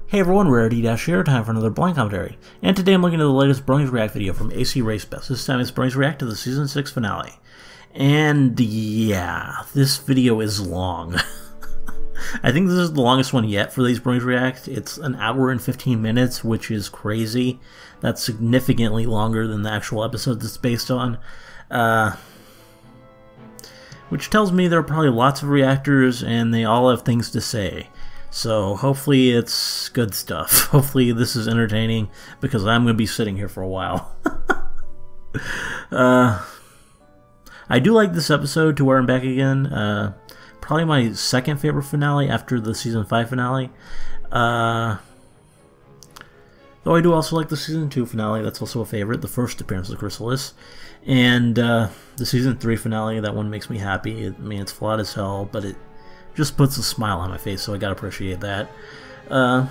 Hey everyone, Rarity Dash here, time for another blind commentary. And today I'm looking at the latest Bronies React video from ACRacebest. This time it's Bronies React to the Season 6 finale. And yeah, this video is long. I think this is the longest one yet for these Bronies React. It's an hour and 15 minutes, which is crazy. That's significantly longer than the actual episode it's based on. Which tells me there are probably lots of reactors and they all have things to say. So hopefully it's good stuff. Hopefully this is entertaining because I'm going to be sitting here for a while. I do like this episode, To Where I'm Back Again. Probably my second favorite finale after the Season 5 finale. Though I do also like the Season 2 finale. That's also a favorite. The first appearance of Chrysalis. And the Season 3 finale, that one makes me happy. I mean, it's flawed as hell, but it just puts a smile on my face, so I gotta appreciate that. And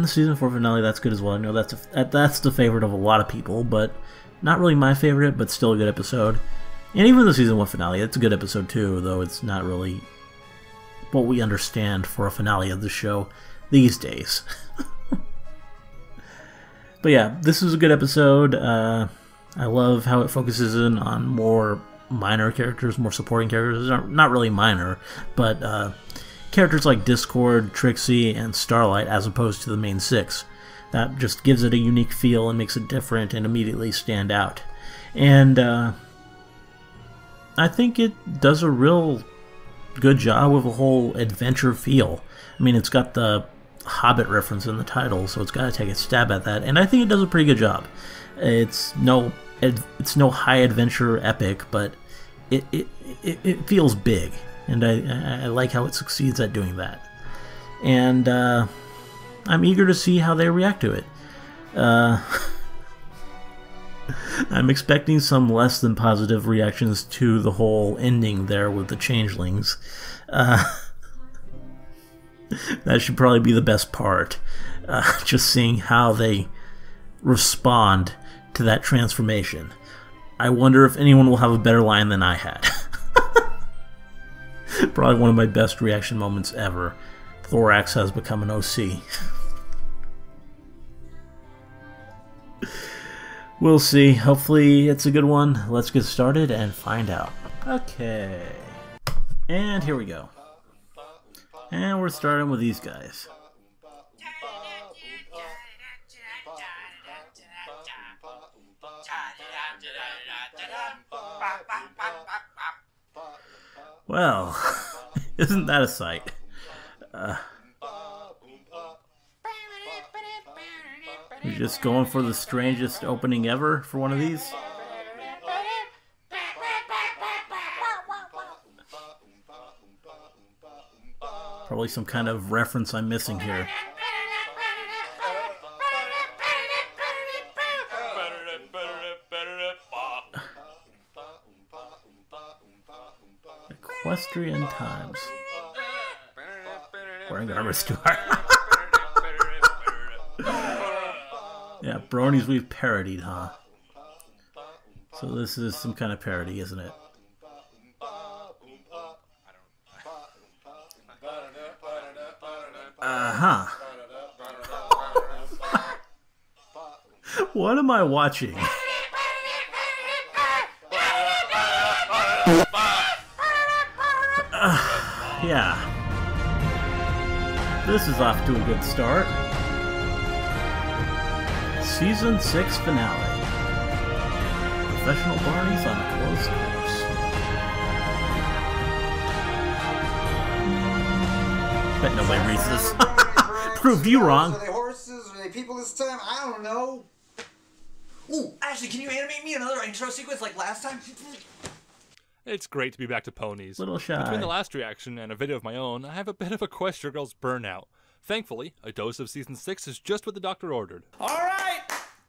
the Season 4 finale, that's good as well. I know that's the favorite of a lot of people, but not really my favorite, but still a good episode. And even the Season 1 finale, it's a good episode too, though it's not really what we understand for a finale of the show these days. But yeah, this is a good episode. I love how it focuses in on more minor characters, more supporting characters. Not really minor, but characters like Discord, Trixie, and Starlight as opposed to the main six. That just gives it a unique feel and makes it different and immediately stand out. And I think it does a real good job with a whole adventure feel. I mean, it's got the Hobbit reference in the title, so it's got to take a stab at that, and I think it does a pretty good job. It's no high adventure epic, but it feels big, and I like how it succeeds at doing that. And I'm eager to see how they react to it. I'm expecting some less than positive reactions to the whole ending there with the changelings. That should probably be the best part. Just seeing how they respond to that transformation. I wonder if anyone will have a better line than I had. Probably one of my best reaction moments ever. Thorax has become an OC. We'll see. Hopefully it's a good one. Let's get started and find out. Okay. And here we go. And we're starting with these guys. Well, isn't that a sight? You're just going for the strangest opening ever for one of these? Probably some kind of reference I'm missing here. Equestrian times. Wearing armors too hard. Yeah, Bronies we've parodied, huh? So this is some kind of parody, isn't it? Uh-huh. What am I watching? Yeah. This is off to a good start. Season 6 finale. Professional Bronies on a close course. Bet nobody reads this. Proved you wrong. Are they horses? Are they people this time? I don't know. Ooh, Ashley, can you animate me another intro sequence like last time? It's great to be back to ponies. Little shy. Between the last reaction and a video of my own, I have a bit of Equestria Girls burnout. Thankfully, a dose of Season 6 is just what the doctor ordered. Alright!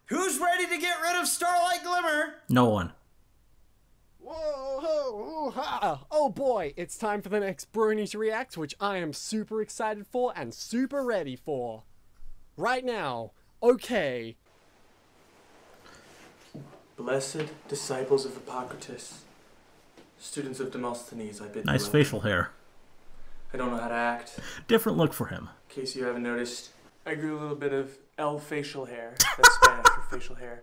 Who's ready to get rid of Starlight Glimmer? No one. Whoa, ha. Oh boy, it's time for the next Bronies React, which I am super excited for and super ready for. Right now, okay. Blessed disciples of Hippocrates, students of Demosthenes, I bid you Nice welcome. facial hair. I don't know how to act. Different look for him. In case you haven't noticed, I grew a little bit of L facial hair. That's Spanish for facial hair.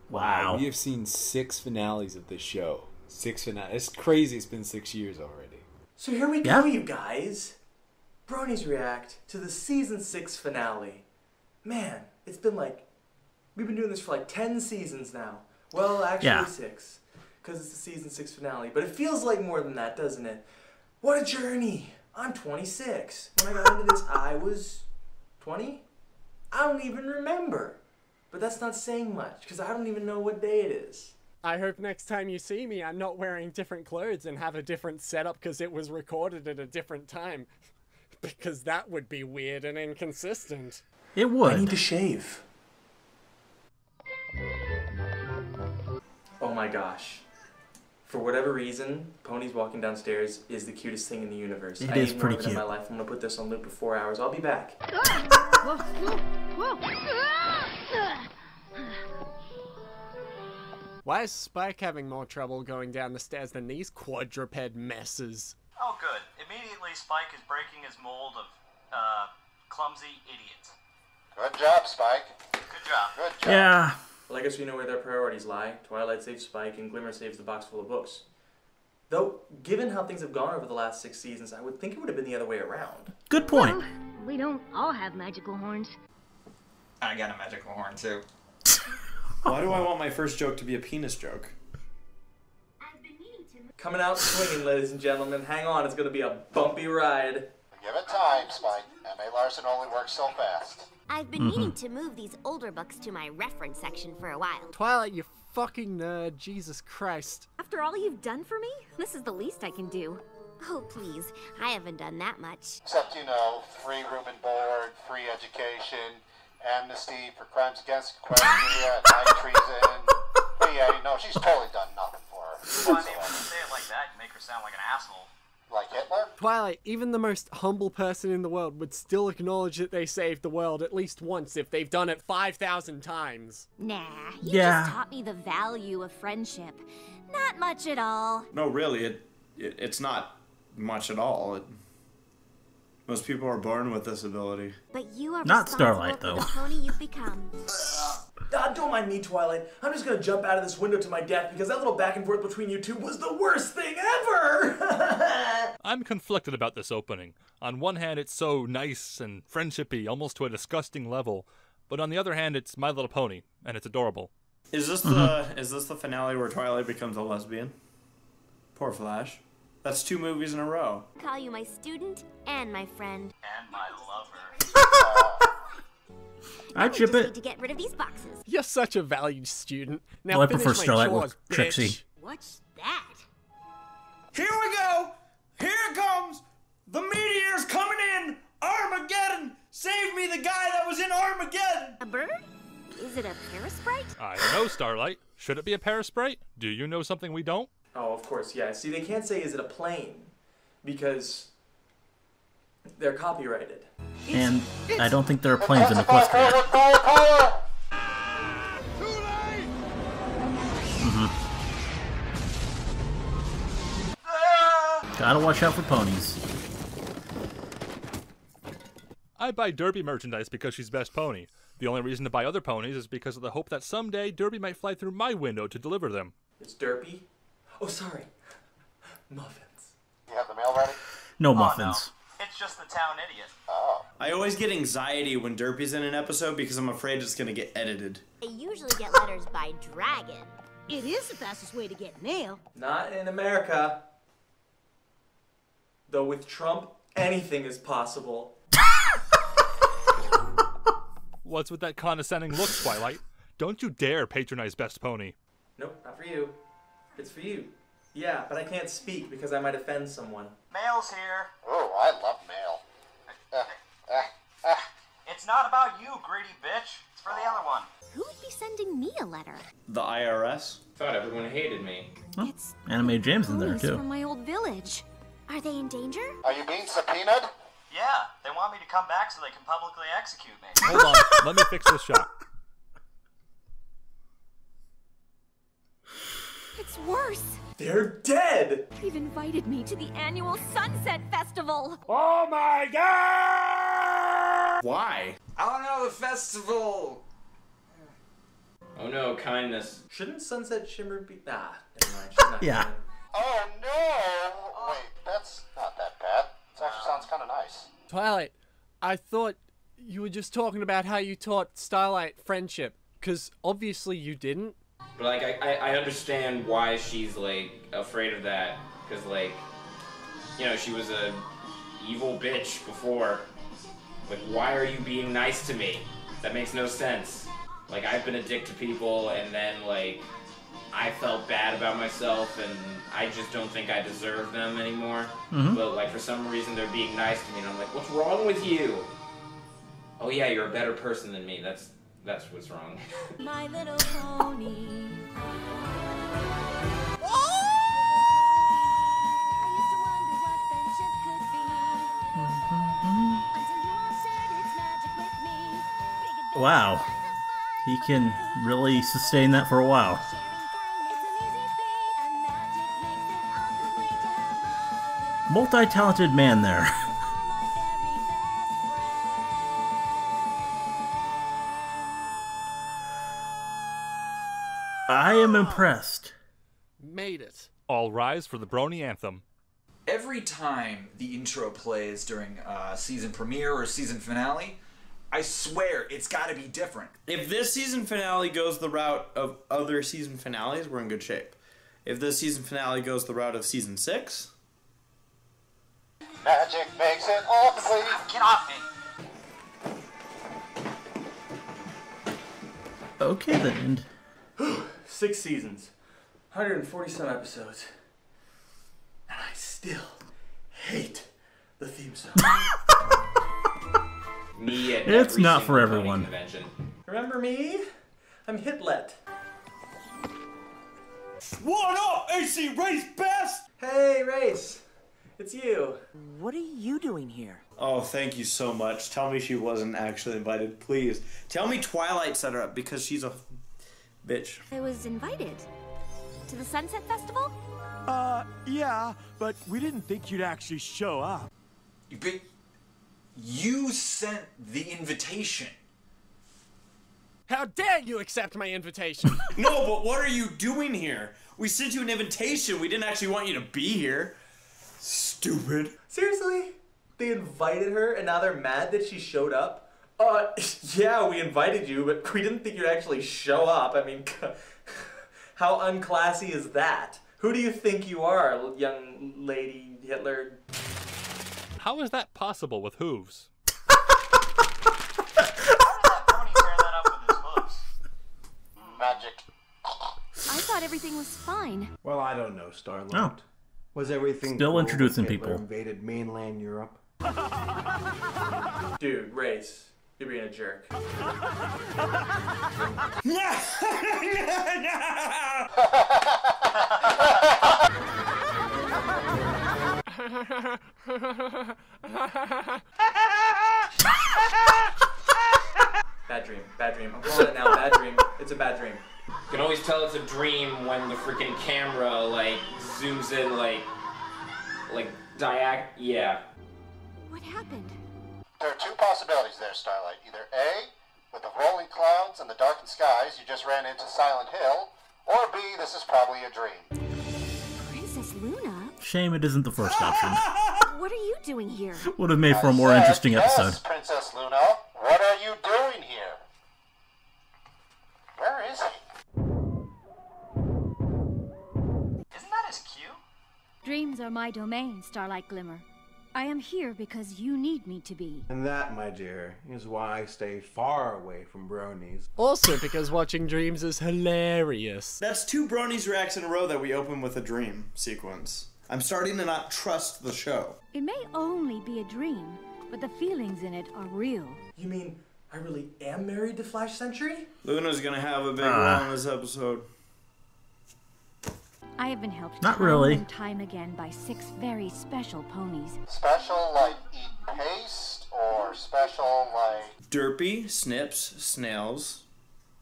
Wow. We have seen 6 finales of this show. 6 finales. It's crazy. It's been 6 years already. So here we go, you guys. Bronies React to the season 6 finale. Man, it's been like, we've been doing this for like 10 seasons now. Well, actually 6, because it's the season 6 finale. But it feels like more than that, doesn't it? What a journey. I'm 26. When I got into this, I was 20? I don't even remember. But that's not saying much, because I don't even know what day it is. I hope next time you see me, I'm not wearing different clothes and have a different setup because it was recorded at a different time. Because that would be weird and inconsistent. It would. I need to shave. Oh my gosh. For whatever reason, Ponies walking downstairs is the cutest thing in the universe. It I is need pretty more of it in cute. my life. I'm gonna put this on loop for 4 hours. I'll be back. Why is Spike having more trouble going down the stairs than these quadruped messes? Oh, good. Immediately, Spike is breaking his mold of, clumsy idiot. Good job, Spike. Good job. Good job. Yeah. Well, I guess we know where their priorities lie. Twilight saves Spike, and Glimmer saves the box full of books. Though, given how things have gone over the last 6 seasons, I would think it would have been the other way around. Good point. Well, we don't all have magical horns. I got a magical horn too. Why do I want my first joke to be a penis joke? Coming out swinging, ladies and gentlemen. Hang on, it's going to be a bumpy ride. Give it time, Spike. M.A. Larson only works so fast. I've been meaning to move these older books to my reference section for a while. Twilight, you fucking nerd. Jesus Christ. After all you've done for me, this is the least I can do. Oh, please. I haven't done that much. Except, you know, free room and board, free education, amnesty for crimes against Equestria, and high treason. But yeah, you know, she's totally done nothing for her. Well, I mean, when you say it like that, you make her sound like an asshole. Like Hitler? Twilight, even the most humble person in the world would still acknowledge that they saved the world at least once if they've done it 5,000 times. Nah, you Yeah. just taught me the value of friendship. Not much at all. No, really, it's not much at all. Most people are born with this ability. But you are Not responsible Starlight, for though. the pony you've become. Don't mind me, Twilight. I'm just going to jump out of this window to my death because that little back and forth between you two was the worst thing ever! I'm conflicted about this opening. On one hand, it's so nice and friendshipy, almost to a disgusting level. But on the other hand, it's My Little Pony, and it's adorable. Is this the finale where Twilight becomes a lesbian? Poor Flash. That's 2 movies in a row. Call you my student and my friend. And my lover. I'd ship Just need it. to get rid of these boxes. You're such a valued student. Now Well, I finish prefer my Starlight chores, with Trixie. bitch. What's that? Here we go! Here it comes! The meteor's coming in! Armageddon! Save me, the guy that was in Armageddon! A bird? Is it a parasprite? I don't know, Starlight. Should it be a parasprite? Do you know something we don't? Oh, of course, yeah. See, they can't say, is it a plane? Because they're copyrighted. And I don't think there are planes in Equestria. Gotta watch out for ponies. I buy Derby merchandise because she's best pony. The only reason to buy other ponies is because of the hope that someday Derby might fly through my window to deliver them. It's Derpy. Oh, sorry. Muffins. You have the mail ready? No Oh, no. muffins. It's just the town idiot. Oh. I always get anxiety when Derpy's in an episode because I'm afraid it's gonna get edited. They usually get letters by dragon. It is the fastest way to get mail. Not in America. Though with Trump, anything is possible. What's with that condescending look, Twilight? Don't you dare patronize Best Pony. Nope, not for you. It's for you. Yeah, but I can't speak because I might offend someone. Mail's here. Ooh, I love mail. It's not about you, greedy bitch. It's for the other one. Who would be sending me a letter? The IRS? Thought everyone hated me. Oh, It's AnimatedJames in there ponies too. from my old village. Are they in danger? Are you being subpoenaed? Yeah, they want me to come back so they can publicly execute me. Hold on, let me fix this shot. It's worse. They're dead! They've invited me to the annual Sunset Festival. Oh my god! Why? I don't know, the festival. Oh no, kindness. Shouldn't Sunset Shimmer be? Nah, never mind. She's not Yeah. canon. Oh no! Wait, that's not that bad. It actually sounds kind of nice. Twilight, I thought you were just talking about how you taught Starlight friendship, because obviously you didn't. But like, I understand why she's like afraid of that, because like, you know, she was a evil bitch before. Like, why are you being nice to me? That makes no sense. Like, I've been a dick to people, and then like, I felt bad about myself, and I just don't think I deserve them anymore. But like, for some reason, they're being nice to me, and I'm like, what's wrong with you? Oh yeah, you're a better person than me. That's what's wrong. My Little Pony. Wow. He can really sustain that for a while. Multi-talented man there. I am impressed. Made it. All rise for the Brony anthem. Every time the intro plays during season premiere or season finale, I swear it's got to be different. If this season finale goes the route of other season finales, we're in good shape. If this season finale goes the route of season 6... Magic makes it all complete. Get off me! Okay then. 6 seasons, 140 some episodes, and I still hate the theme song. Me at It's every not single for everyone. convention. Remember me? I'm Hitlet. What up, ACRacebest? Hey, Race. It's you. What are you doing here? Oh, thank you so much. Tell me she wasn't actually invited, please. Tell me Twilight set her up, because she's a bitch. I was invited to the Sunset Festival. Yeah, but we didn't think you'd actually show up. But you sent the invitation. How dare you accept my invitation? No, but what are you doing here? We sent you an invitation. We didn't actually want you to be here. Stupid. Seriously? They invited her and now they're mad that she showed up? Yeah, we invited you, but we didn't think you'd actually show up. I mean, how unclassy is that? Who do you think you are, young lady Hitler? How is that possible with hooves? Magic. I thought everything was fine. Well, I don't know, Starlight. Oh. Was everything Still cool introducing when Hitler people. invaded mainland Europe? Dude, Race, you're being a jerk. Bad dream, bad dream. I'm calling it now, bad dream. It's a bad dream. You can always tell it's a dream when the freaking camera like zooms in like yeah. What happened? There are 2 possibilities there, Starlight. Either A, with the rolling clouds and the darkened skies, you just ran into Silent Hill, or B, this is probably a dream. Princess Luna? Shame it isn't the first option. What are you doing here? Would have made for a more interesting Yes, episode. Princess Luna. What are you doing here? Where is he? Isn't that his cue? Dreams are my domain, Starlight Glimmer. I am here because you need me to be. And that, my dear, is why I stay far away from Bronies. Also because watching dreams is hilarious. That's 2 Bronies Reacts in a row that we open with a dream sequence. I'm starting to not trust the show. It may only be a dream, but the feelings in it are real. You mean I really am married to Flash Sentry? Luna's gonna have a big role in this episode. I have been helped Not time really. and time again by 6 very special ponies. Special like eat paste, or special like... Derpy, Snips, Snails.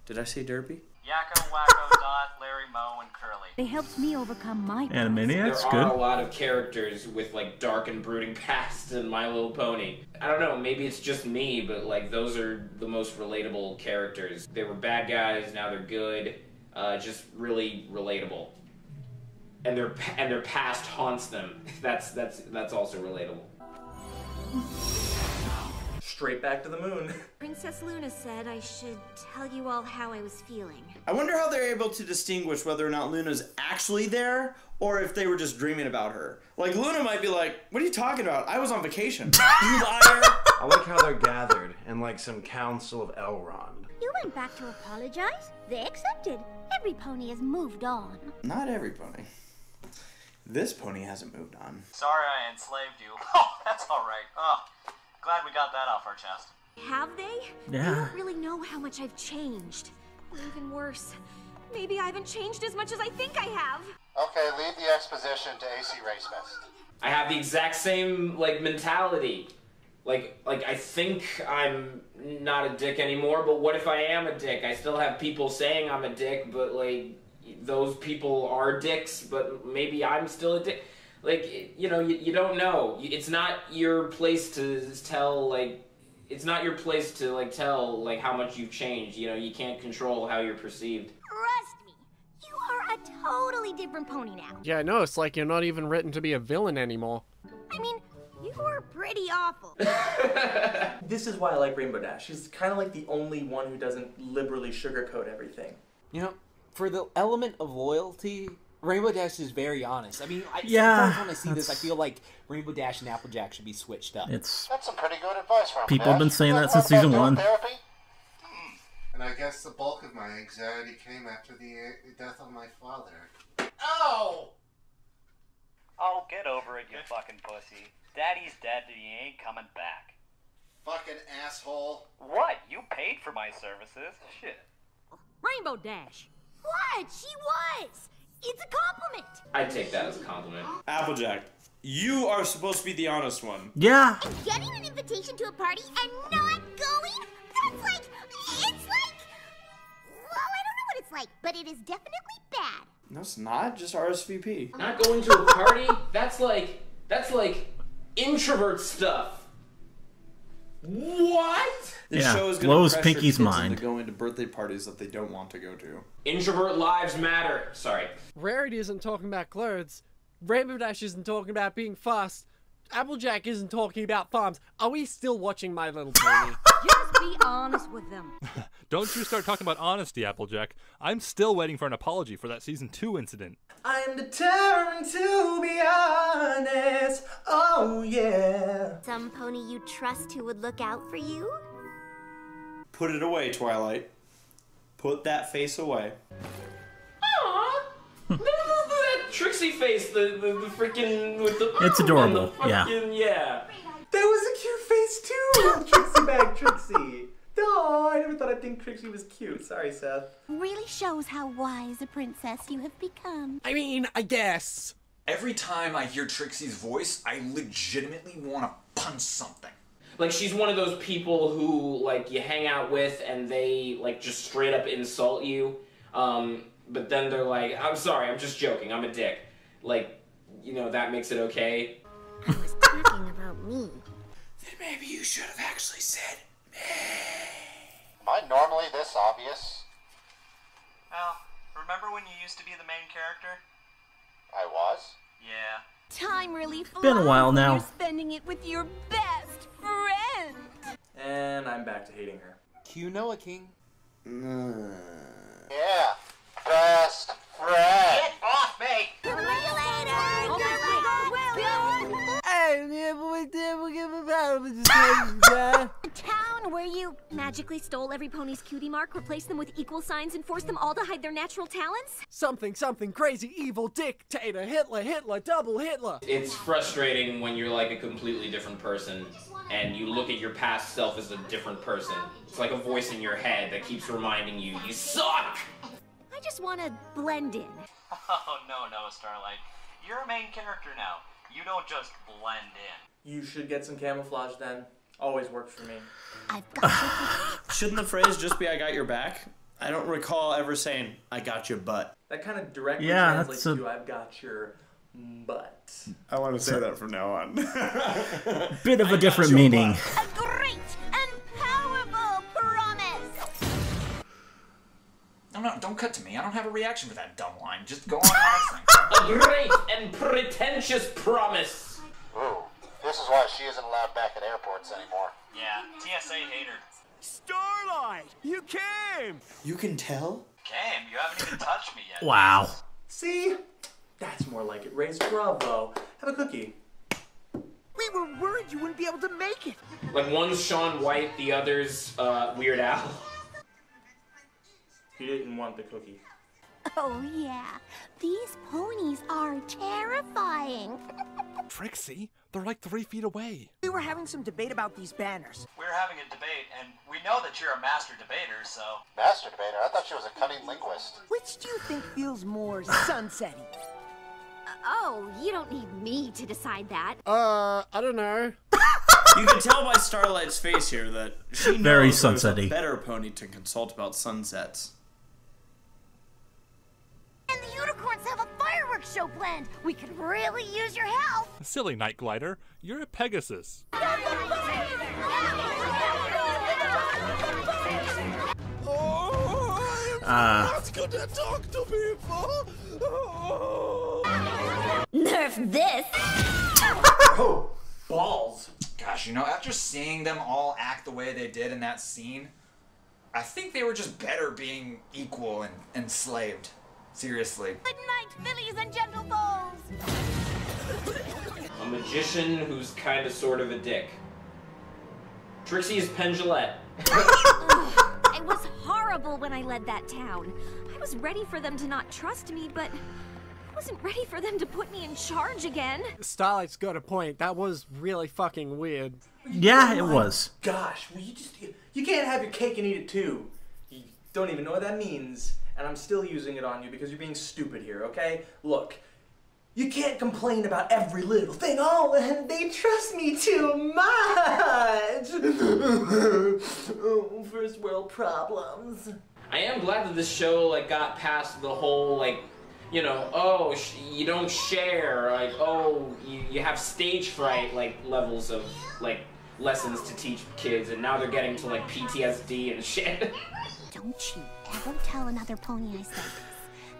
Did I say Derpy? Yakko, Wacko, Dot, Larry, Moe, and Curly. They helped me overcome my Animaniacs, There good. are a lot of characters with like dark and brooding past in My Little Pony. I don't know, maybe it's just me, but like those are the most relatable characters. They were bad guys, now they're good. Just really relatable. And their past haunts them. That's also relatable. Straight back to the moon. Princess Luna said I should tell you all how I was feeling. I wonder how they're able to distinguish whether or not Luna's actually there or if they were just dreaming about her. Like, Luna might be like, what are you talking about? I was on vacation. You liar! I like how they're gathered in like some council of Elrond. You went back to apologize? They accepted. Every pony has moved on. Not every pony. This pony hasn't moved on. Sorry I enslaved you. Oh, that's alright. Oh, glad we got that off our chest. Have they? Yeah. They don't really know how much I've changed. Or even worse, maybe I haven't changed as much as I think I have. Okay, leave the exposition to ACRacebest. I have the exact same like mentality. Like I think I'm not a dick anymore, but what if I am a dick? I still have people saying I'm a dick, but like those people are dicks, but maybe I'm still a dick. Like, you know, you don't know. It's not your place to tell, like, it's not your place to, like, tell, like, how much you've changed. You know, you can't control how you're perceived. Trust me, you are a totally different pony now. Yeah, I know, it's like you're not even written to be a villain anymore. I mean, you were pretty awful. This is why I like Rainbow Dash. She's kind of like the only one who doesn't liberally sugarcoat everything. You know, for the element of loyalty, Rainbow Dash is very honest. I mean, Yeah, sometimes when I see this, I feel like Rainbow Dash and Applejack should be switched up. It's That's some pretty good advice, Rainbow people have been Dash. saying You that ever since thought about season doing 1. Therapy? And I guess the bulk of my anxiety came after the death of my father. Oh! Oh, get over it, you fucking pussy. Daddy's dead and he ain't coming back. Fucking asshole. What? You paid for my services? Shit. Rainbow Dash. What? She was. It's a compliment. I'd take that as a compliment. Applejack, you are supposed to be the honest one. Yeah. And getting an invitation to a party and not going? That's like, it's like, well, I don't know what it's like, but it is definitely bad. No, it's not. Just RSVP. Not going to a party? That's like introvert stuff. What? This Yeah, show is going blows to pressure Pinky's kids mind. into going to birthday parties that they don't want to go to. Introvert lives matter. Sorry. Rarity isn't talking about clothes. Rainbow Dash isn't talking about being fast. Applejack isn't talking about farms. Are we still watching My Little Pony? Just be honest with them. Don't you start talking about honesty, Applejack. I'm still waiting for an apology for that season 2 incident. I'm determined to be honest. Oh, yeah. Some pony you trust who would look out for you? Put it away, Twilight. Put that face away. Aww. That Trixie face, the freaking with the. It's adorable, yeah. Yeah. That was a cute face too. Trixie bag Trixie. No, I never thought I'd think Trixie was cute. Sorry, Seth. Really shows how wise a princess you have become. I mean, I guess. Every time I hear Trixie's voice, I legitimately want to punch something. Like, she's one of those people who, like, you hang out with and they, like, just straight up insult you. But then they're like, I'm sorry, I'm just joking, I'm a dick. Like, you know, that makes it okay. I was talking about me. Then maybe you should have actually said me. Am I normally this obvious? Well, remember when you used to be the main character? I was? Yeah. Time really flies Been a while when now. You're spending it with your best friend. And I'm back to hating her. Cue Noah King. Yeah. Best friend. Get off me! See you later. A town where you magically stole every pony's cutie mark, replaced them with equal signs, and forced them all to hide their natural talents? Something crazy, evil, dictator, Hitler, double Hitler. It's frustrating when you're like a completely different person and you look at your past self as a different person. It's like a voice in your head that keeps reminding you, you suck! I just want to blend in. Oh, no, Starlight. You're a main character now. You don't just blend in. You should get some camouflage then. Always works for me. I've got you. Shouldn't the phrase just be I got your back? I don't recall ever saying, I got your butt. That kind of directly Yeah, translates that's to I've got your butt. I want to say that from now on. Bit of a different meaning. A great and powerful promise. No, don't cut to me. I don't have a reaction for that dumb line. Just go on and A great and pretentious promise. Ooh, this is why she isn't allowed back at airports anymore. Yeah, TSA hater. Starlight, you came. You can tell? Cam, you haven't even touched me yet. Wow. See? That's more like it. Raise bravo. Have a cookie. We were worried you wouldn't be able to make it. Like one's Shaun White, the other's Weird Al. He didn't want the cookie. Oh yeah, these ponies are terrifying. Trixie, they're like 3 feet away. We were having some debate about these banners. We're having a debate, and we know that you're a master debater, so... Master debater? I thought she was a cunning linguist. Which do you think feels more sunsetty? Oh, you don't need me to decide that. I don't know. You can tell by Starlight's face here that she knows Very there's a sunsetty. better pony to consult about sunsets. And the unicorns have a fireworks show planned. We could really use your help. Silly Night Glider, you're a Pegasus. Not gonna talk to people. Nerf this. Oh, balls. Gosh, you know, after seeing them all act the way they did in that scene, I think they were just better being equal and enslaved. Seriously. Good night, fillies and gentlefolds. A magician who's kind of sort of a dick. Trixie is Pendulette. It was horrible when I led that town. I was ready for them to not trust me, but I wasn't ready for them to put me in charge again. Starlight's got a point. That was really fucking weird. Yeah, it was. Gosh, well, you can't have your cake and eat it too. You don't even know what that means, and I'm still using it on you because you're being stupid here, okay? Look, you can't complain about every little thing. Oh, and they trust me too much. Oh, first world problems. I am glad that this show like got past the whole like, you know, oh you don't share, like oh you have stage fright like levels of like lessons to teach kids, and now they're getting to like PTSD and shit. Don't you ever tell another pony I said this.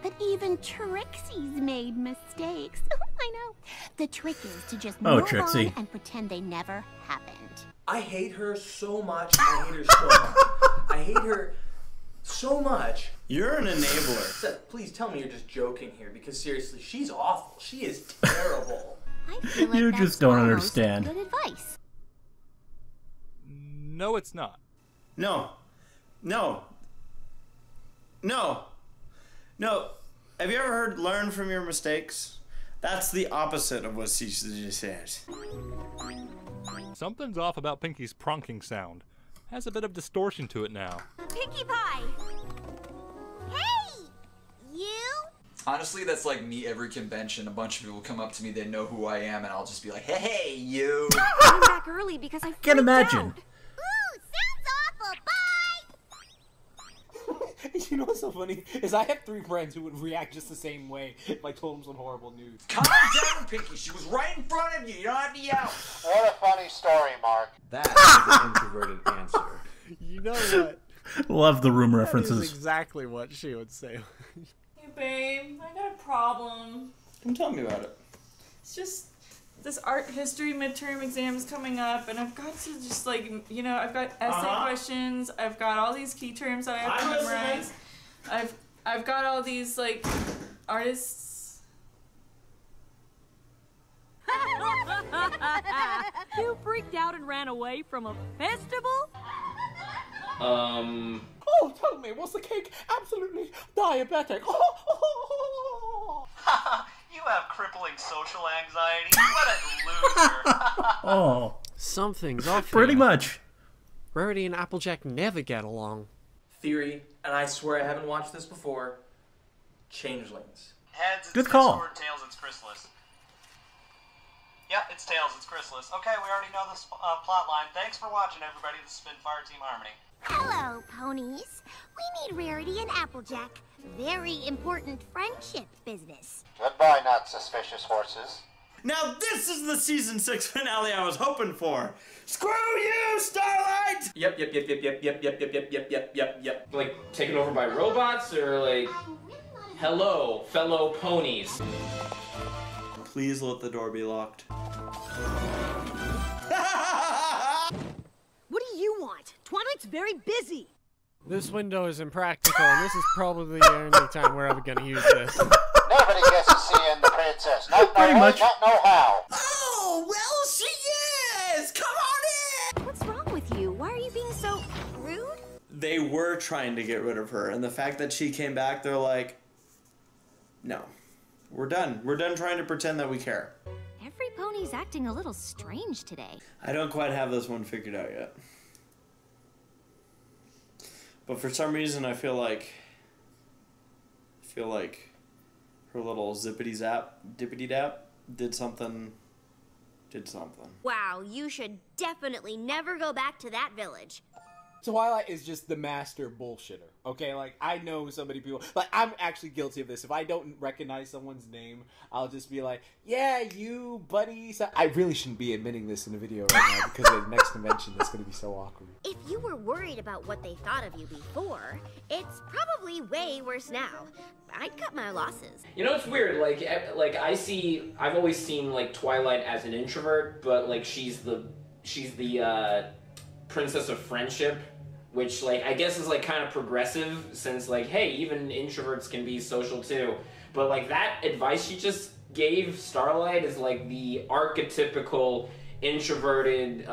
But even Trixie's made mistakes. I know. The trick is to just move on and pretend they never happened. I hate her so much. I hate her so much. I hate her so much. You're an enabler. Seth, please tell me you're just joking here, because seriously, she's awful. She is terrible. I feel like You that's just don't almost understand. good advice. No, it's not. No. No. No. No. Have you ever heard learn from your mistakes? That's the opposite of what she just said. Something's off about Pinky's pronking sound. Has a bit of distortion to it now. Pinkie Pie! Hey! You? Honestly, that's like me every convention. A bunch of people come up to me, they know who I am, and I'll just be like, hey, you! I'm back early because I Can't imagine. out. Ooh, sounds awful. Bye! You know what's so funny? Is I have 3 friends who would react just the same way if I told them some horrible news. Calm down, Pinky. She was right in front of you. You don't have to yell. What a funny story, Mark. That is an introverted answer. You know what? Love the room That references. is exactly what she would say. Hey babe, I got a problem. Come tell me about it. It's just this art history midterm exam is coming up, and I've got to just like, you know, I've got essay questions, I've got all these key terms that I have to memorize. I've got all these like artists. You freaked out and ran away from a festival? Oh, tell me, was the cake absolutely diabetic? You have crippling social anxiety. What a loser. Oh. Something's off Pretty here. much. Rarity and Applejack never get along. Theory, and I swear I haven't watched this before. Changelings. Heads, it's Good call. Discord, tails, it's Chrysalis. Yeah, it's tails, it's Chrysalis. Okay, we already know this plot line. Thanks for watching, everybody. This has been Fire Team Harmony. Hello, ponies. We need Rarity and Applejack. Very important friendship business. Goodbye, not suspicious horses. Now this is the season 6 finale I was hoping for. Screw you, Starlight! Yep. Like, taken over by robots, or like, hello, fellow ponies. Please let the door be locked. What do you want? Twilight's very busy. This window is impractical, and this is probably the only time we're ever going to use this. Nobody gets to see in the princess. Not no way, not no how. Oh, well, she is! Come on in! What's wrong with you? Why are you being so rude? They were trying to get rid of her, and the fact that she came back, they're like, no, we're done. We're done trying to pretend that we care. Every pony's acting a little strange today. I don't quite have this one figured out yet. But for some reason, I feel like her little zippity zap, dippity dap did something. Wow, you should definitely never go back to that village. Twilight is just the master bullshitter, okay? Like, I know so many people, like, I'm actually guilty of this. If I don't recognize someone's name, I'll just be like, yeah, you, buddy. So I really shouldn't be admitting this in a video right now, because the next convention is going to be so awkward. If you were worried about what they thought of you before, it's probably way worse now. I'd cut my losses. You know, it's weird, like I've always seen, like, Twilight as an introvert, but, like, she's the princess of friendship, which, like, I guess is, like, kind of progressive, since, like, hey, even introverts can be social too. But, like, that advice she just gave Starlight is, like, the archetypical introverted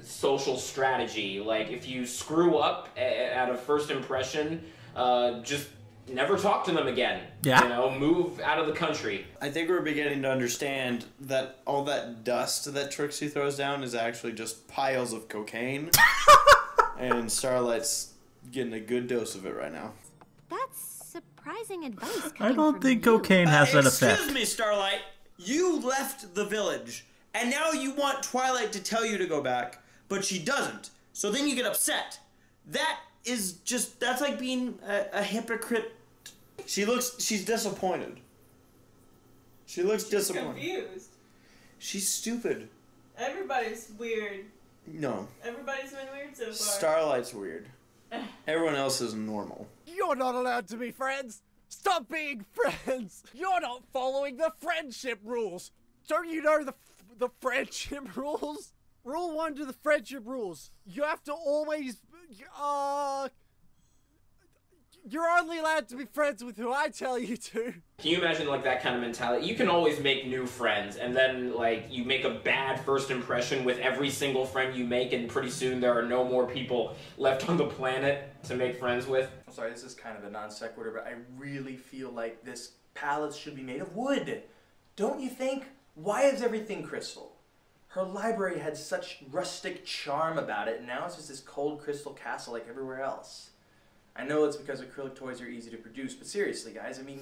social strategy. Like, if you screw up at a first impression, just never talk to them again. Yeah. You know, move out of the country. I think we're beginning to understand that all that dust that Trixie throws down is actually just piles of cocaine. And Starlight's getting a good dose of it right now. That's surprising advice. I don't think cocaine has that effect. Excuse me, Starlight. You left the village, and now you want Twilight to tell you to go back, but she doesn't. So then you get upset. That's like being a hypocrite. She's disappointed. She looks disappointed. Confused. She's stupid. Everybody's weird. No. Everybody's been weird so far. Starlight's weird. Everyone else is normal. You're not allowed to be friends. Stop being friends. You're not following the friendship rules. Don't you know the friendship rules? Rule 1 to the friendship rules. You have to always, you're only allowed to be friends with who I tell you to. Can you imagine, like, that kind of mentality? You can always make new friends, and then, like, you make a bad first impression with every single friend you make, and pretty soon there are no more people left on the planet to make friends with. I'm sorry, this is kind of a non sequitur, but I really feel like this palette should be made of wood. Don't you think? Why is everything crystal? Her library had such rustic charm about it, and now it's just this cold crystal castle like everywhere else. I know it's because acrylic toys are easy to produce, but seriously, guys, I mean,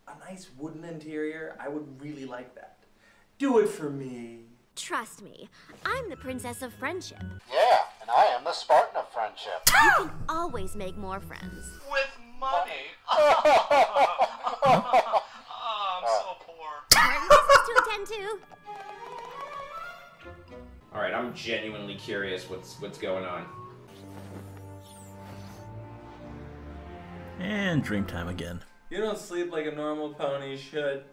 a nice wooden interior, I would really like that. Do it for me. Trust me, I'm the princess of friendship. Yeah, and I am the Spartan of friendship. You can always make more friends. With money. Oh, I'm so poor. Business to attend to. Alright, I'm genuinely curious what's going on. And dream time again. You don't sleep like a normal pony should.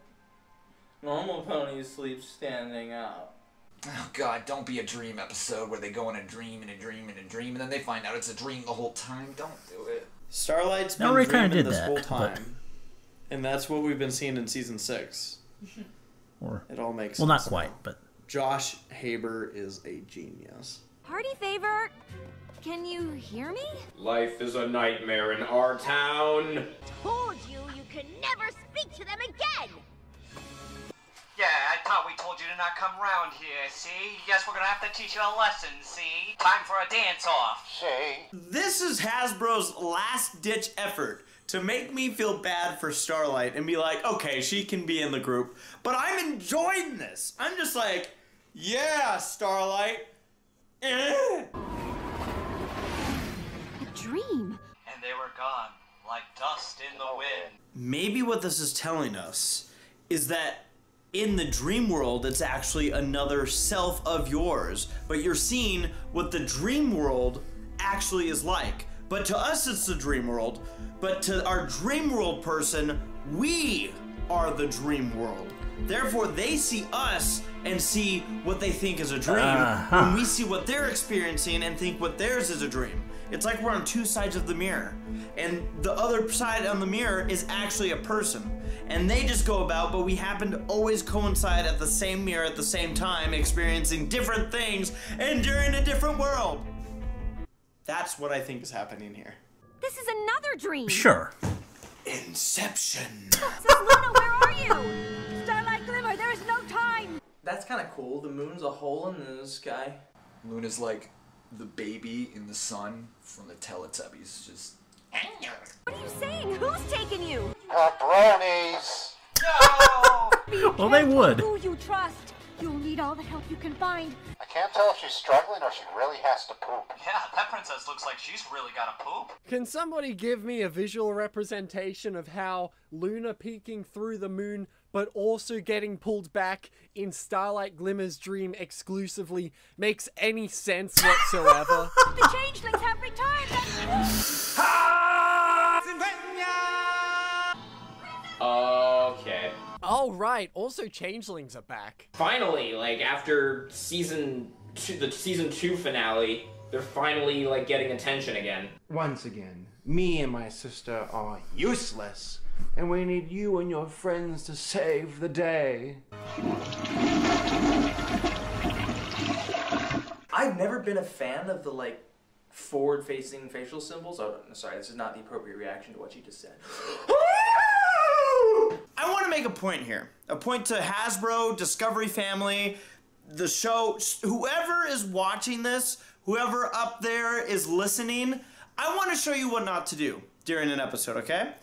Normal ponies sleep standing up. Oh god, don't be a dream episode where they go in a dream and a dream and a dream and then they find out it's a dream the whole time. Don't do it. Starlight's been dreaming this whole time. And that's what we've been seeing in season 6. Or it all makes well, sense. not quite, but Josh Haber is a genius. Party favor, can you hear me? Life is a nightmare in our town. Told you can never speak to them again. Yeah, I thought we told you to not come round here, see? Guess we're gonna have to teach you a lesson, see? Time for a dance-off. This is Hasbro's last-ditch effort to make me feel bad for Starlight and be like, okay, she can be in the group, but I'm enjoying this. I'm just like, yeah, Starlight. dream. And they were gone, like dust in the wind. Maybe what this is telling us is that in the dream world, it's actually another self of yours, but you're seeing what the dream world actually is like. But to us, it's the dream world, but to our dream world person, we are the dream world. Therefore, they see us and see what they think is a dream, when we see what they're experiencing and think what theirs is a dream. It's like we're on two sides of the mirror, and the other side on the mirror is actually a person. And they just go about, but we happen to always coincide at the same mirror at the same time, experiencing different things and during a different world. That's what I think is happening here. This is another dream. Sure. Inception. Sis Luna, where are you? Starlight Glimmer, there is no time. That's kind of cool. The moon's a hole in the sky. Luna's like the baby in the sun from the Teletubbies. Just. What are you saying? Who's taking you? Bronies! No! Well, they would. Who you trust. You'll need all the help you can find. I can't tell if she's struggling or she really has to poop. Yeah, that princess looks like she's really got to poop. Can somebody give me a visual representation of how Luna peeking through the moon, but also getting pulled back in Starlight Glimmer's dream exclusively makes any sense whatsoever? The changelings have returned. Okay. Oh, right. Also, changelings are back. Finally, like after season 2, the season 2 finale, they're finally like getting attention again. Once again, me and my sister are useless, and we need you and your friends to save the day. I've never been a fan of the, like, forward-facing facial symbols. Oh, no, sorry, this is not the appropriate reaction to what you just said. I want to make a point here. A point to Hasbro, Discovery Family, the show, whoever is watching this, whoever up there is listening, I want to show you what not to do during an episode, okay?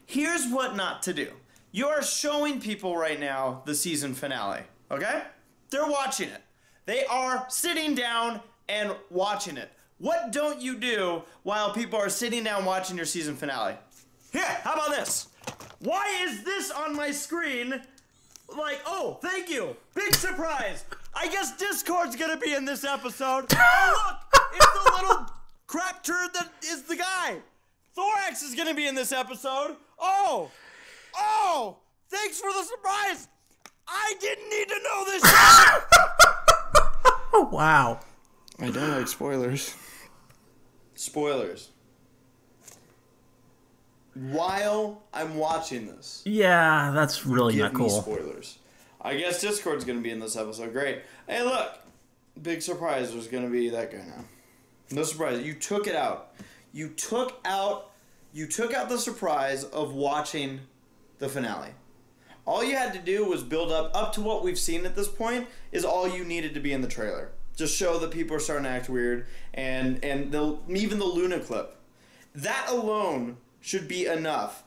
Here's what not to do. You're showing people right now the season finale, okay? They're watching it. They are sitting down and watching it. What don't you do while people are sitting down watching your season finale? Here, how about this? Why is this on my screen? Like, oh, thank you. Big surprise. I guess Discord's gonna be in this episode. Oh, look, it's the little crap turd that is the guy. Thorax is gonna be in this episode. Oh, thanks for the surprise. I didn't need to know this. Oh, wow. I don't like spoilers. Spoilers. While I'm watching this. Yeah, that's really not Give me cool. spoilers. I guess Discord's gonna be in this episode. Great. Hey, look. Big surprise. There's gonna be that guy now. No surprise. You took it out. You took out the surprise of watching the finale. All you had to do was build up to what we've seen at this point is all you needed to be in the trailer. Just show that people are starting to act weird and even the Luna clip. That alone should be enough.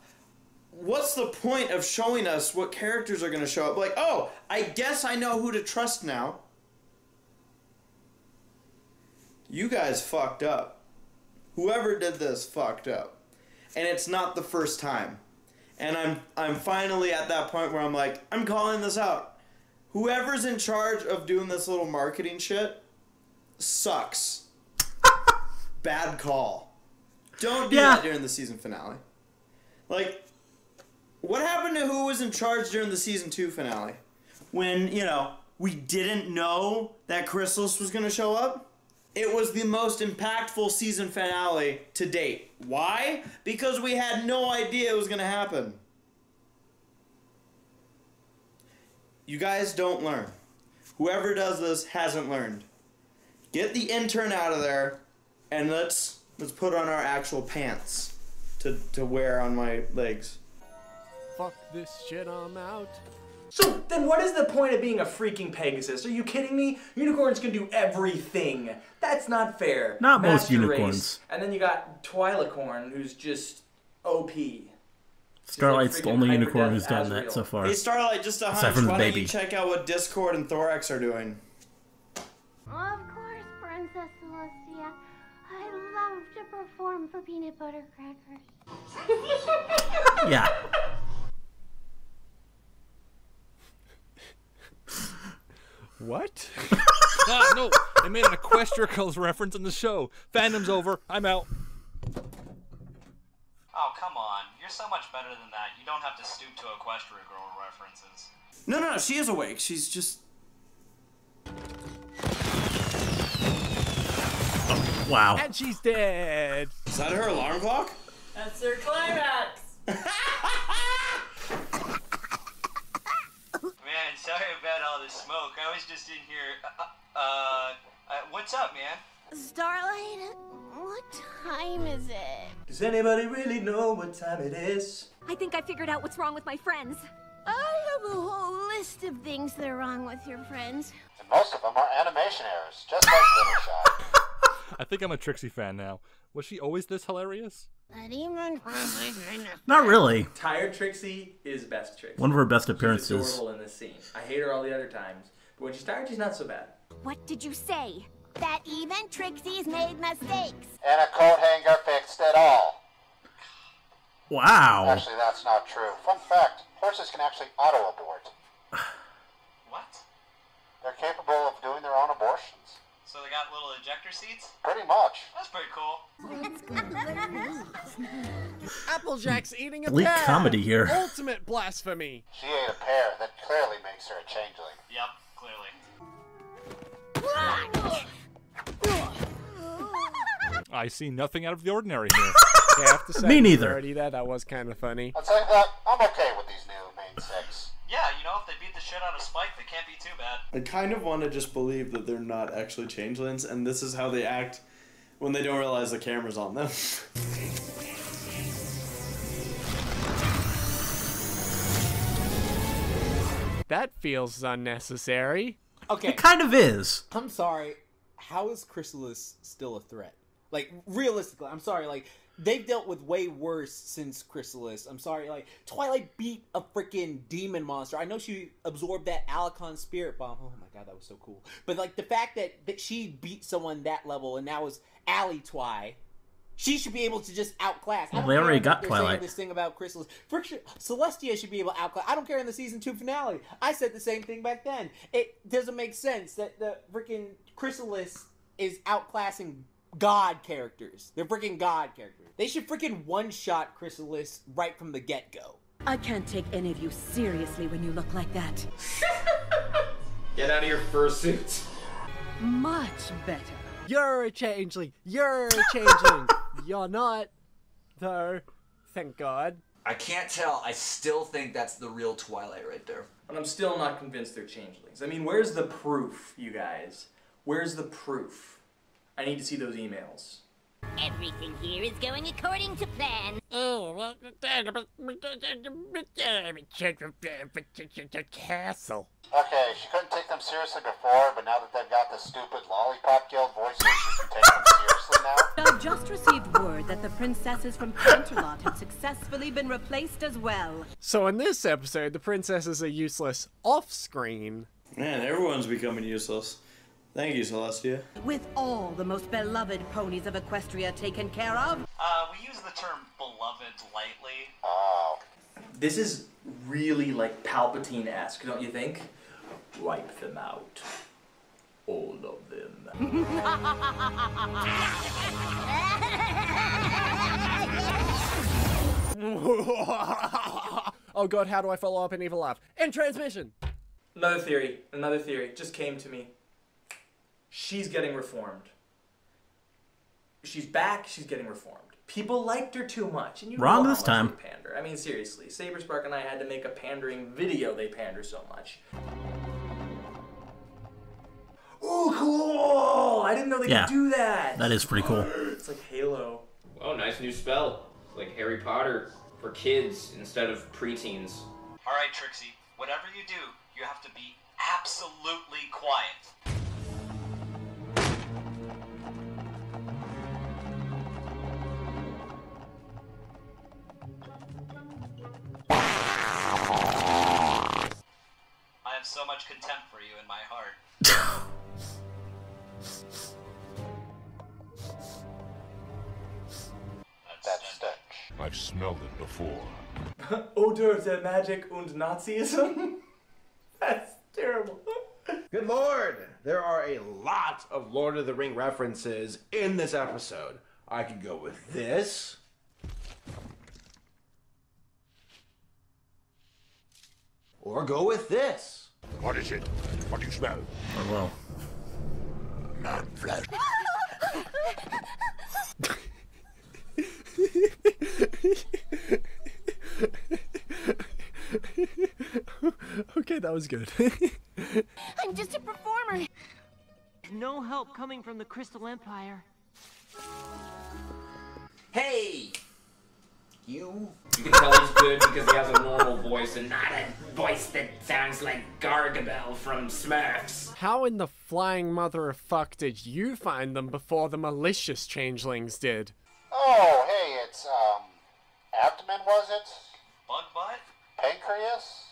What's the point of showing us what characters are going to show up? Like, oh, I guess I know who to trust now. You guys fucked up. Whoever did this fucked up. And it's not the first time. And I'm finally at that point where I'm like, I'm calling this out. Whoever's in charge of doing this little marketing shit sucks. Bad call. Don't do that during the season finale. Like, what happened to who was in charge during the season 2 finale? When, we didn't know that Chrysalis was going to show up? It was the most impactful season finale to date. Why? Because we had no idea it was going to happen. You guys don't learn. Whoever does this hasn't learned. Get the intern out of there, and let's put on our actual pants to wear on my legs. Fuck this shit, I'm out. So then what is the point of being a freaking Pegasus? Are you kidding me? Unicorns can do everything. That's not fair. Not most Master unicorns. Race. And then you got Twilacorn, who's just OP. Starlight's like the only unicorn hyper-death who's done Azrael. that so far. Hey, Starlight, just a Aside hunch. from the Why don't baby. you check out what Discord and Thorax are doing? Of course, Princess Celestia. I love to perform for peanut butter crackers. Yeah. What? Ah, no! They made an Equestria Girls reference in the show. Fandom's over. I'm out. Oh, come on. You're so much better than that. You don't have to stoop to Equestria Girl references. No, she is awake. She's just... Oh, wow. And she's dead. Is that her alarm clock? That's their climax. Man, sorry about all the smoke. I was just in here. What's up, man? Starlight, what time is it? Does anybody really know what time it is? I think I figured out what's wrong with my friends. I have a whole list of things that are wrong with your friends. And most of them are animation errors, just like Little Shy. I think I'm a Trixie fan now. Was she always this hilarious? Not really. Tired Trixie is best Trixie. One of her best She's appearances. adorable in this scene. I hate her all the other times, but when she's tired, she's not so bad. What did you say? That even Trixie's made mistakes. And a coat hanger fixed it all. Wow. Actually, that's not true. Fun fact, horses can actually auto-abort. What? They're capable of doing their own abortions. So they got little ejector seats? Pretty much. That's pretty cool. Applejack's eating a Bleak pear. comedy here. Ultimate blasphemy. She ate a pear that clearly makes her a changeling. Yep, clearly. I see nothing out of the ordinary here. I have to say, Me neither. already that was kind of funny. I'll tell you that, I'm okay with these new main six. Yeah, you know, if they beat the shit out of Spike, they can't be too bad. I kind of want to just believe that they're not actually changelings, and this is how they act when they don't realize the camera's on them. That feels unnecessary. Okay. It kind of is. I'm sorry. How is Chrysalis still a threat? Like, realistically, I'm sorry. Like, they've dealt with way worse since Chrysalis. I'm sorry. Like, Twilight beat a freaking demon monster. I know she absorbed that Alicon spirit bomb. Oh my god, that was so cool. But, like, the fact that she beat someone that level and that was Ally Twi, she should be able to just outclass. Well, they already got Twilight. This thing about Chrysalis. Celestia should be able to outclass. I don't care in the season 2 finale. I said the same thing back then. It doesn't make sense that the freaking Chrysalis is outclassing God characters. They're freaking God characters. They should freaking one-shot Chrysalis right from the get-go. I can't take any of you seriously when you look like that. Get out of your fursuits. Much better. You're a changeling. You're a changeling. You're not, though. Thank God. I can't tell. I still think that's the real Twilight right there. And I'm still not convinced they're changelings. I mean, where's the proof, you guys? Where's the proof? I need to see those emails. Everything here is going according to plan. Castle. Okay, she couldn't take them seriously before, but now that they've got the stupid Lollipop Guild voices, she can take them seriously now. I've just received word that the princesses from Canterlot have successfully been replaced as well. So in this episode, the princesses are useless off-screen. Man, everyone's becoming useless. Thank you, Celestia. With all the most beloved ponies of Equestria taken care of. We use the term beloved lightly. Oh. This is really, like, Palpatine-esque, don't you think? Wipe them out. All of them. Oh god, how do I follow up an evil laugh? In transmission! Another theory just came to me. She's getting reformed. She's back, she's getting reformed. People liked her too much. And you Wrong know how this much time. they pander. I mean, seriously, Saberspark and I had to make a pandering video, they pander so much. Ooh, cool! I didn't know they Yeah, could do that! that is pretty cool. It's like Halo. Oh, nice new spell. It's like Harry Potter for kids instead of preteens. Alright, Trixie, whatever you do, you have to be absolutely quiet. I have so much contempt for you in my heart. That's stench. I've smelled it before. Odor der Magic und Nazism? That's terrible. Good lord, there are a lot of Lord of the Ring references in this episode. I could go with this. Or go with this. What is it? What do you smell? Oh, well. Man flesh. Okay, that was good. I'm just a performer. No help coming from the Crystal Empire. Hey! You can tell he's good because he has a normal voice and not a voice that sounds like Gargamel from Smurfs. How in the flying mother of fuck did you find them before the malicious changelings did? Oh, hey, it's, abdomen, was it? Bug butt? Pancreas?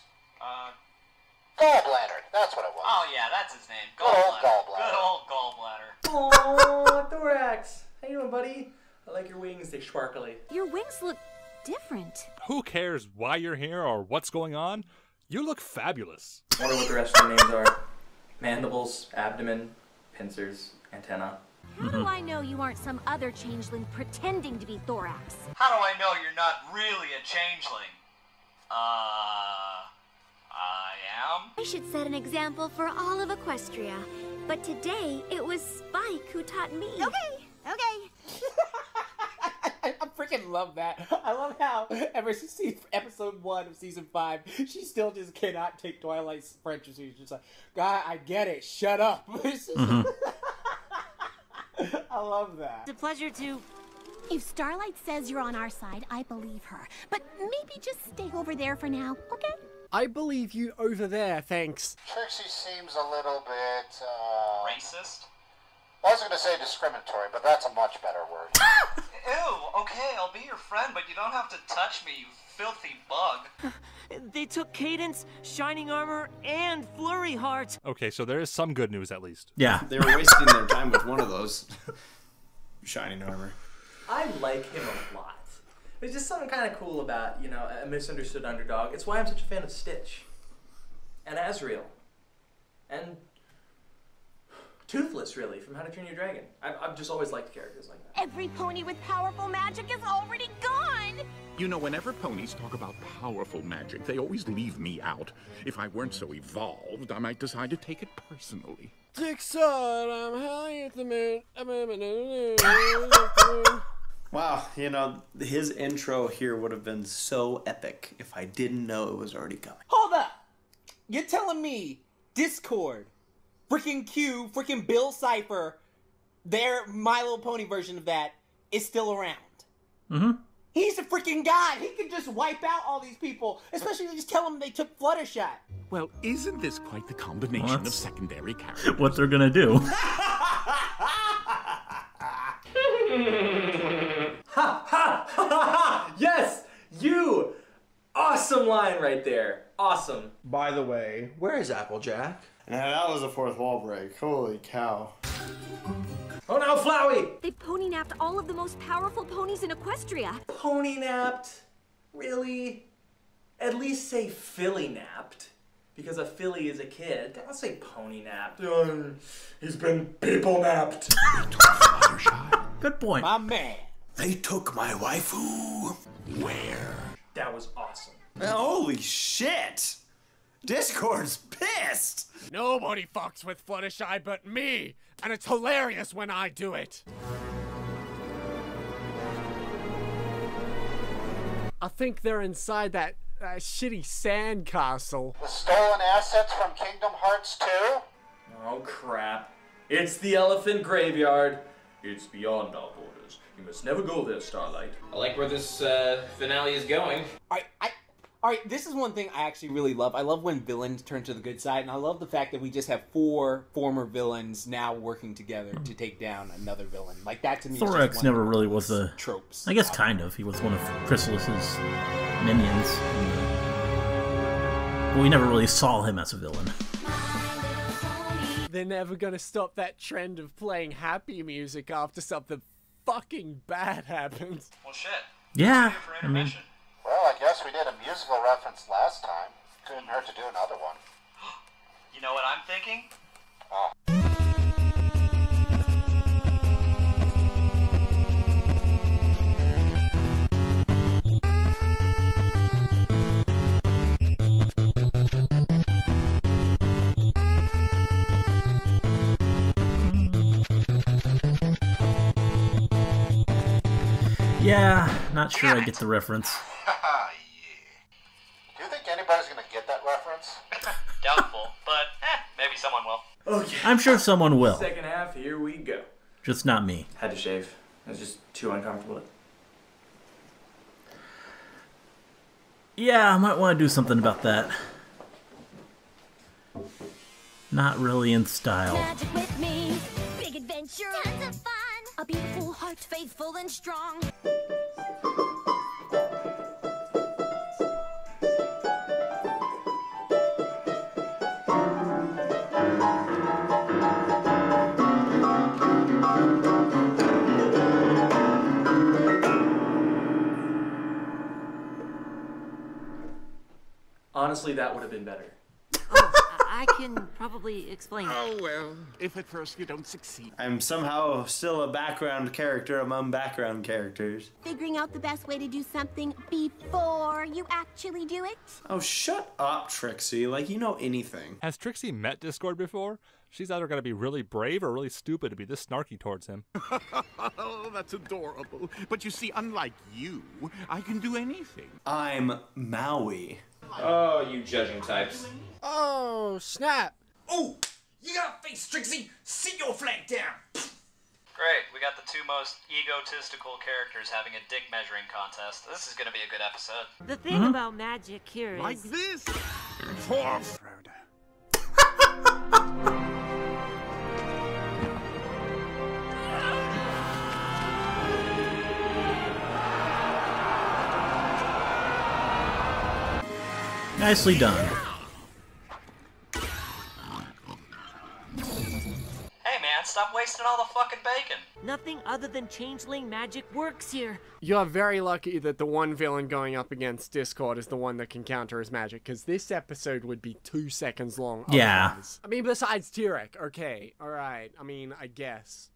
Gallbladder, that's what it was. Oh yeah, that's his name. Good old Gallbladder. gallbladder. Good old gallbladder. Oh, thorax. How you doing, buddy? I like your wings, they sparkly. Your wings look different. Who cares why you're here or what's going on? You look fabulous. I wonder what the rest of the names are. Mandibles, abdomen, pincers, antenna. How do I know you aren't some other changeling pretending to be Thorax? How do I know you're not really a changeling? I am? I should set an example for all of Equestria. But today, it was Spike who taught me. Okay. I freaking love that. I love how ever since episode 1 of season 5, she still just cannot take Twilight's French. She's just like, God, I get it. Shut up. I love that. It's a pleasure to... If Starlight says you're on our side, I believe her. But maybe just stay over there for now, okay? I believe you over there, thanks. Trixie seems a little bit, Racist? I was going to say discriminatory, but that's a much better word. Ew, okay, I'll be your friend, but you don't have to touch me, you filthy bug. They took Cadence, Shining Armor, and Flurry Heart. Okay, so there is some good news at least. Yeah. They were wasting their time with one of those. Shining Armor. I like him a lot. There's just something kind of cool about, you know, a misunderstood underdog. It's why I'm such a fan of Stitch. And Azrael. And Toothless, really, from How to Train Your Dragon. I've just always liked characters like that. Every pony with powerful magic is already gone! You know, whenever ponies talk about powerful magic, they always leave me out. If I weren't so evolved, I might decide to take it personally. Dixon, I'm high at the moon. Wow, you know, his intro here would have been so epic if I didn't know it was already coming. Hold up! You're telling me Discord, freaking Q, freaking Bill Cipher, their My Little Pony version of that is still around? Mm-hmm. He's a freaking god. He could just wipe out all these people, especially if you just tell them they took Fluttershy. Well, isn't this quite the combination Well, of secondary characters? What they're gonna do. Yes! You! Awesome line right there. Awesome. By the way, where is Applejack? Now that was a fourth wall break. Holy cow. Oh no, Flowey! They pony-napped all of the most powerful ponies in Equestria. Pony-napped? Really? At least say filly-napped. Because a filly is a kid. Don't say pony-napped. He's been people-napped. Good point. My man. They took my waifu. Where? That was awesome. Holy shit! Discord's pissed! Nobody fucks with Fluttershy but me, and it's hilarious when I do it. I think they're inside that shitty sand castle. The stolen assets from Kingdom Hearts 2? Oh crap. It's the elephant graveyard. It's beyond our borders. You must never go there, Starlight. I like where this finale is going. Alright, this is one thing I actually really love. I love when villains turn to the good side, and I love the fact that we just have 4 former villains now working together to take down another villain. Like, that to me Thorax is just never really was a tropes. I guess kind of. He was one of Chrysalis's minions. But we never really saw him as a villain. They're never gonna stop that trend of playing happy music after something fucking bad happens. Well, shit. Yeah, I mean, Well, I guess we did a musical reference last time. Couldn't hurt to do another one. You know what I'm thinking? yeah, not sure I get the reference. Do you think anybody's gonna get that reference? Doubtful, but maybe someone will. Okay. I'm sure someone will. Second half, here we go. Just not me. Had to shave. I was just too uncomfortable. Yeah, I might want to do something about that. Not really in style. Magic with me, big adventure, tons of fun. A beautiful heart, faithful and strong. Honestly, that would have been better. I can probably explain. Oh, well, if at first you don't succeed. I'm somehow still a background character among background characters. Figuring out the best way to do something before you actually do it? Oh, shut up, Trixie. Like, you know anything. Has Trixie met Discord before? She's either going to be really brave or really stupid to be this snarky towards him. Oh, that's adorable. But you see, unlike you, I can do anything. I'm Maui. Oh, you judging types. Oh, snap. Oh, you got a face, Trixie. Sit your flank down. Great, we got the two most egotistical characters having a dick measuring contest. This is gonna be a good episode. The thing about magic here is... Like this. For Frodo. Nicely done. Hey man, stop wasting all the fucking bacon. Nothing other than changeling magic works here. You're very lucky that the one villain going up against Discord is the one that can counter his magic, because this episode would be 2 seconds long. Yeah. Otherwise. I mean, besides Tyrek, okay, alright, I mean, I guess.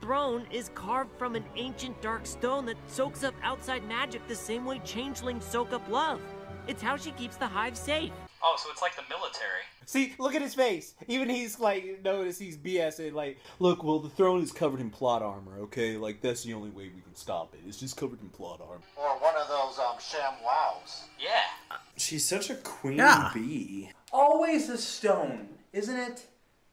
Throne is carved from an ancient dark stone that soaks up outside magic the same way changelings soak up love. It's how she keeps the hive safe. Oh, so it's like the military. See, look at his face. Even he's like, notice he's BSing. Like, look, well, the throne is covered in plot armor, okay? Like, that's the only way we can stop it. It's just covered in plot armor. Or one of those sham wows. Yeah. She's such a queen bee. Always a stone, isn't it?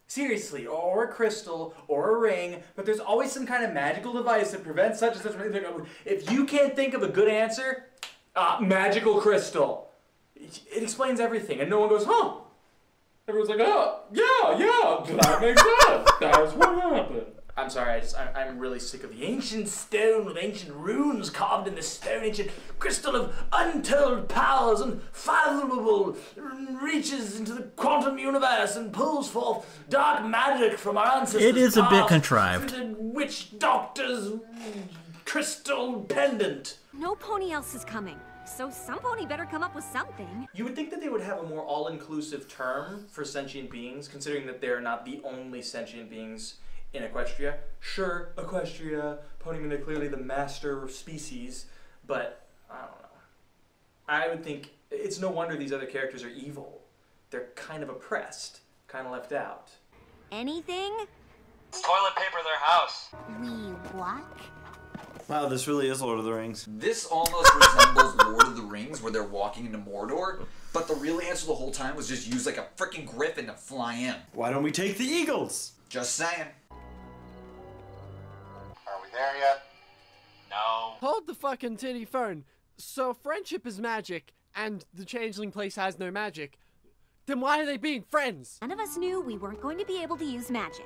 Seriously, or a crystal, or a ring, but there's always some kind of magical device that prevents such and such. If you can't think of a good answer, magical crystal. It explains everything, and no one goes, huh? Everyone's like, oh, yeah, that makes sense. That's what happened. I'm sorry, I'm really sick of the ancient stone with ancient runes carved in the stone, ancient crystal of untold powers, unfathomable, reaches into the quantum universe and pulls forth dark magic from our ancestors. It is a bit contrived. The witch doctor's crystal pendant. No pony else is coming, so some pony better come up with something. You would think that they would have a more all-inclusive term for sentient beings, considering that they're not the only sentient beings in Equestria. Sure, Equestria, ponymen are clearly the master species, but I don't know. I would think it's no wonder these other characters are evil. They're kind of oppressed, kind of left out. Anything? Toilet paper their house. We what? Wow, this really is Lord of the Rings. This almost resembles Lord of the Rings, where they're walking into Mordor, but the real answer the whole time was just use like a freaking griffin to fly in. Why don't we take the eagles? Just saying. Are we there yet? No. Hold the fucking titty phone. So friendship is magic, and the changeling place has no magic. Then why are they being friends? None of us knew we weren't going to be able to use magic.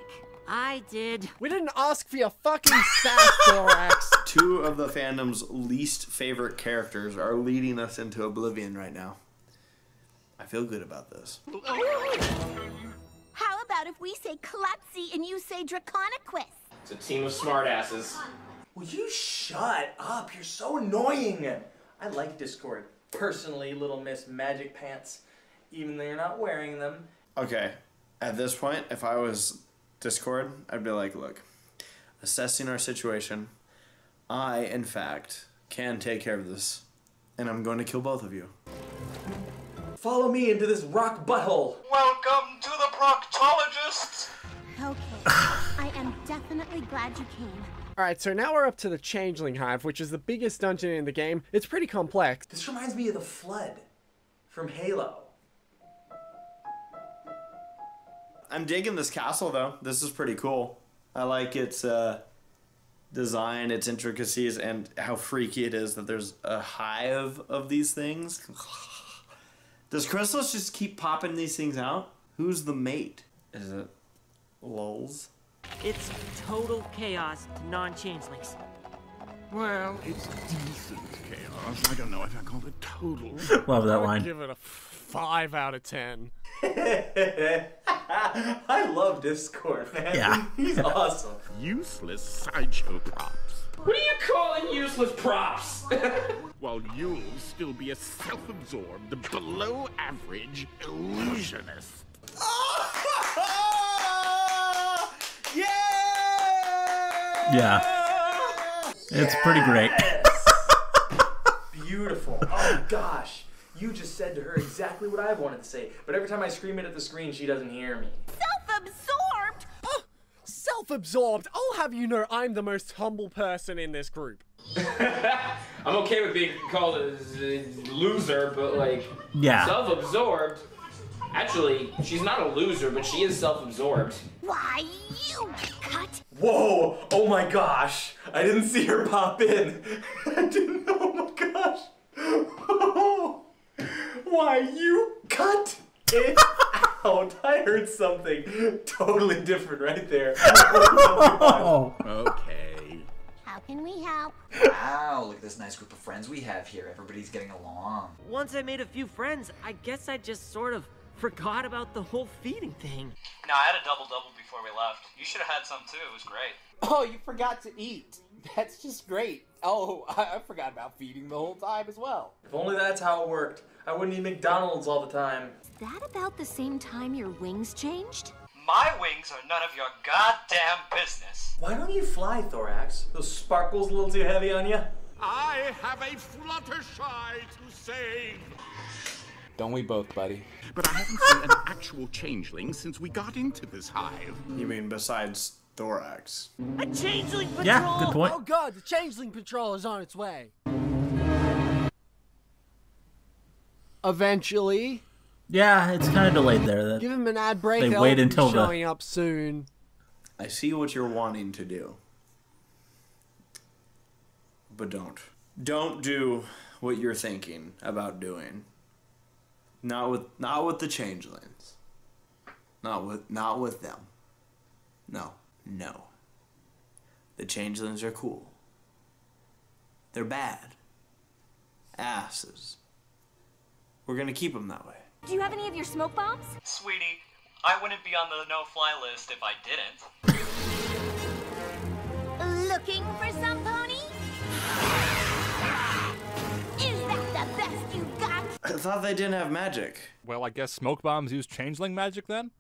I did. We didn't ask for your fucking sass, Thorax. Two of the fandom's least favorite characters are leading us into oblivion right now. I feel good about this. How about if we say Klutzy and you say Draconequus? It's a team of smartasses. Will you shut up? You're so annoying. I like Discord. Personally, Little Miss Magic Pants, even though you're not wearing them. Okay, at this point, if I was Discord, I'd be like, look, assessing our situation, I, in fact, can take care of this, and I'm going to kill both of you. Follow me into this rock butthole. Welcome to the proctologists. Okay, I am definitely glad you came. Alright, so now we're up to the Changeling Hive, which is the biggest dungeon in the game. It's pretty complex. This reminds me of the Flood from Halo. I'm digging this castle, though. This is pretty cool. I like its design, its intricacies, and how freaky it is that there's a hive of these things. Does Chrysalis just keep popping these things out? Who's the mate? Is it Lulz? It's total chaos to non-changelings. Well, it's decent chaos. I don't know if I call it total. Love that I would line. give it a 5 out of 10. I love Discord, man. Yeah. He's awesome. Useless sideshow props. What are you calling useless props? While you'll still be a self-absorbed, below-average illusionist. Yeah. It's pretty great. Beautiful. Oh my gosh. You just said to her exactly what I wanted to say, but every time I scream it at the screen, she doesn't hear me. Self-absorbed? Self-absorbed? I'll have you know I'm the most humble person in this group. I'm okay with being called a loser, but like, Yeah. self-absorbed. Actually, she's not a loser, but she is self-absorbed. Why, you cut. Whoa! Oh my gosh! I didn't see her pop in. I didn't know. Oh my gosh! Why, you cut it out. I heard something totally different right there. Oh. Okay. How can we help? Wow, look at this nice group of friends we have here. Everybody's getting along. Once I made a few friends, I guess I just sort of forgot about the whole feeding thing. No, I had a double-double before we left. You should have had some too. It was great. Oh, you forgot to eat. That's just great. Oh, I forgot about feeding the whole time as well. If only that's how it worked. I wouldn't eat McDonald's all the time. Is that about the same time your wings changed? My wings are none of your goddamn business. Why don't you fly, Thorax? Those sparkles a little too heavy on you? I have a Fluttershy to save. Don't we both, buddy? But I haven't seen an actual changeling since we got into this hive. You mean besides Thorax? A changeling patrol! Yeah, good point. Oh god, the Changeling Patrol is on its way. Eventually. Yeah, it's kind of delayed there. Give him an ad break. They They'll wait be until the- showing up soon. I see what you're wanting to do. But don't. Don't do what you're thinking about doing. Not with the changelings. Not with them. No. The changelings are cool. They're bad. Asses. We're gonna keep them that way. Do you have any of your smoke bombs? Sweetie, I wouldn't be on the no-fly list if I didn't. Looking for some pony? Is that the best you got? I thought they didn't have magic. Well, I guess smoke bombs use changeling magic then?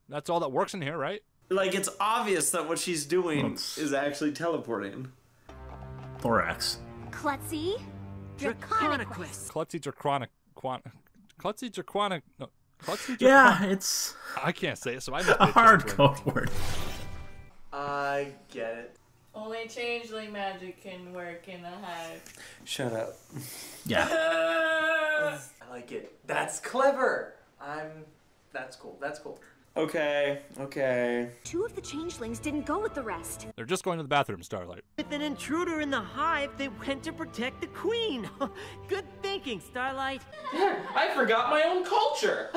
That's all that works in here, right? Like, it's obvious that what she's doing is actually teleporting. Thorax. Klutzy? Draconicus. Klutzy Draconic. Klutzy Draconic. No. Klutzy Yeah, Draconic. it's I can't say it, so I a hard code word. I get it. Only changeling magic can work in the hive. Shut up. Yeah. I like it. That's clever. That's cool. That's cool. Okay. 2 of the changelings didn't go with the rest. They're just going to the bathroom, Starlight. With an intruder in the hive, they went to protect the queen. Good thinking, Starlight. I forgot my own culture.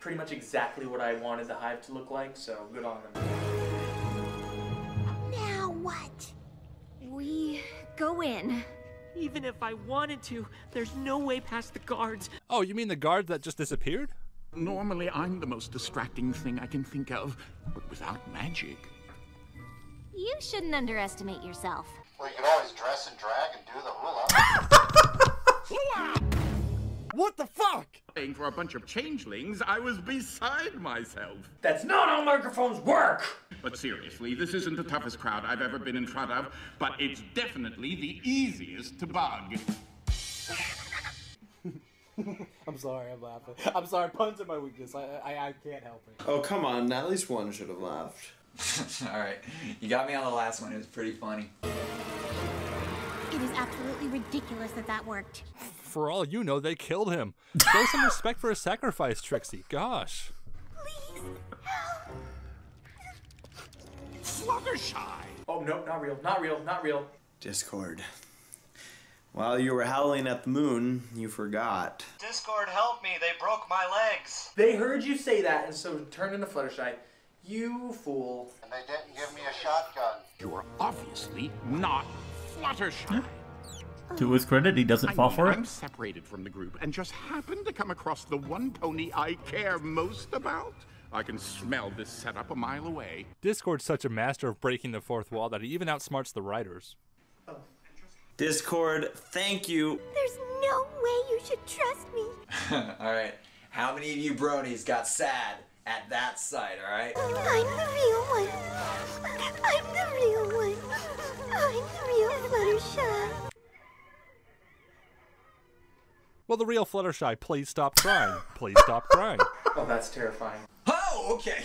Pretty much exactly what I wanted the hive to look like, so good on them. Now what? We go in. Even if I wanted to, there's no way past the guards. Oh, you mean the guard that just disappeared? Normally, I'm the most distracting thing I can think of, but without magic. You shouldn't underestimate yourself. Well, you could always dress and drag and do the hula. What the fuck? Paying for a bunch of changelings, I was beside myself. That's not how microphones work! But seriously, this isn't the toughest crowd I've ever been in front of, but it's definitely the easiest to bug. I'm sorry, I'm laughing. I'm sorry, puns are my weakness. I can't help it. Oh, come on. At least one should have laughed. Alright, you got me on the last one. It was pretty funny. It is absolutely ridiculous that that worked. For all you know, they killed him. Show some respect for his sacrifice, Trixie. Gosh. Fluttershy! Oh, no, not real, not real, not real. Discord. While you were howling at the moon, you forgot. Discord, help me. They broke my legs. They heard you say that, and so turned into Fluttershy. You fool. And they didn't give me a shotgun. You're obviously not Fluttershy. To his credit, he doesn't fall for it. I'm separated from the group and just happened to come across the one pony I care most about. I can smell this setup a mile away. Discord's such a master of breaking the fourth wall that he even outsmarts the writers. Discord, thank you. There's no way you should trust me. Alright, how many of you bronies got sad at that sight, alright? I'm the real one. I'm the real one. I'm the real Fluttershy. Well, the real Fluttershy, please stop crying. Please stop crying. Oh, that's terrifying. Oh, okay.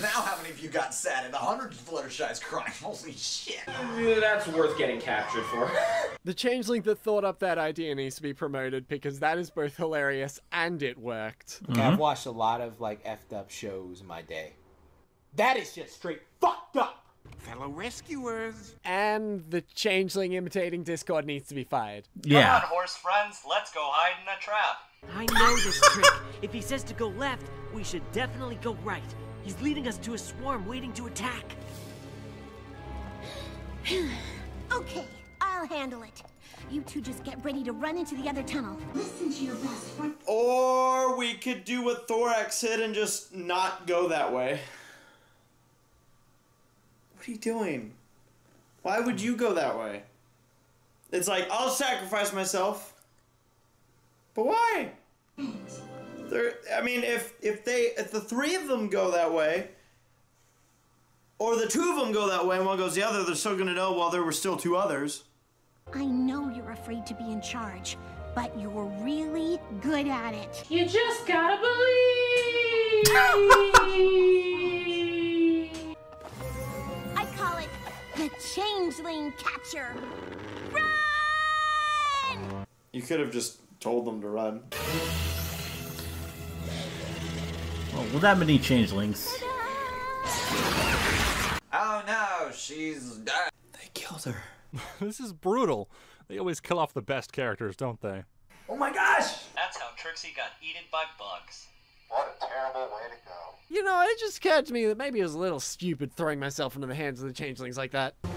Now how many of you got sad at 100 Fluttershy's crying? Holy shit. That's worth getting captured for. The changeling that thought up that idea needs to be promoted because that is both hilarious and it worked. Okay, I've watched a lot of like effed up shows in my day. That is just straight fucked up. Fellow rescuers. And the changeling imitating Discord needs to be fired. Come on, horse friends. Let's go hide in a trap. I know this trick. If he says to go left, we should definitely go right. He's leading us to a swarm waiting to attack. Okay, I'll handle it. You two just get ready to run into the other tunnel. Listen to your best friend. Or we could do what Thorax said and just not go that way. What are you doing? Why would you go that way? It's like, I'll sacrifice myself. But why? I mean, if the three of them go that way, or the two of them go that way and one goes the other, they're still gonna know, well, there were still two others. I know you're afraid to be in charge, but you're really good at it. You just gotta believe. I call it the changeling catcher. Run! You could have just told them to run. Well, with that many changelings. Oh no, she's dead. They killed her. This is brutal. They always kill off the best characters, don't they? Oh my gosh! That's how Trixie got eaten by bugs. What a terrible way to go. You know, it just occurred to me that maybe it was a little stupid throwing myself into the hands of the changelings like that. And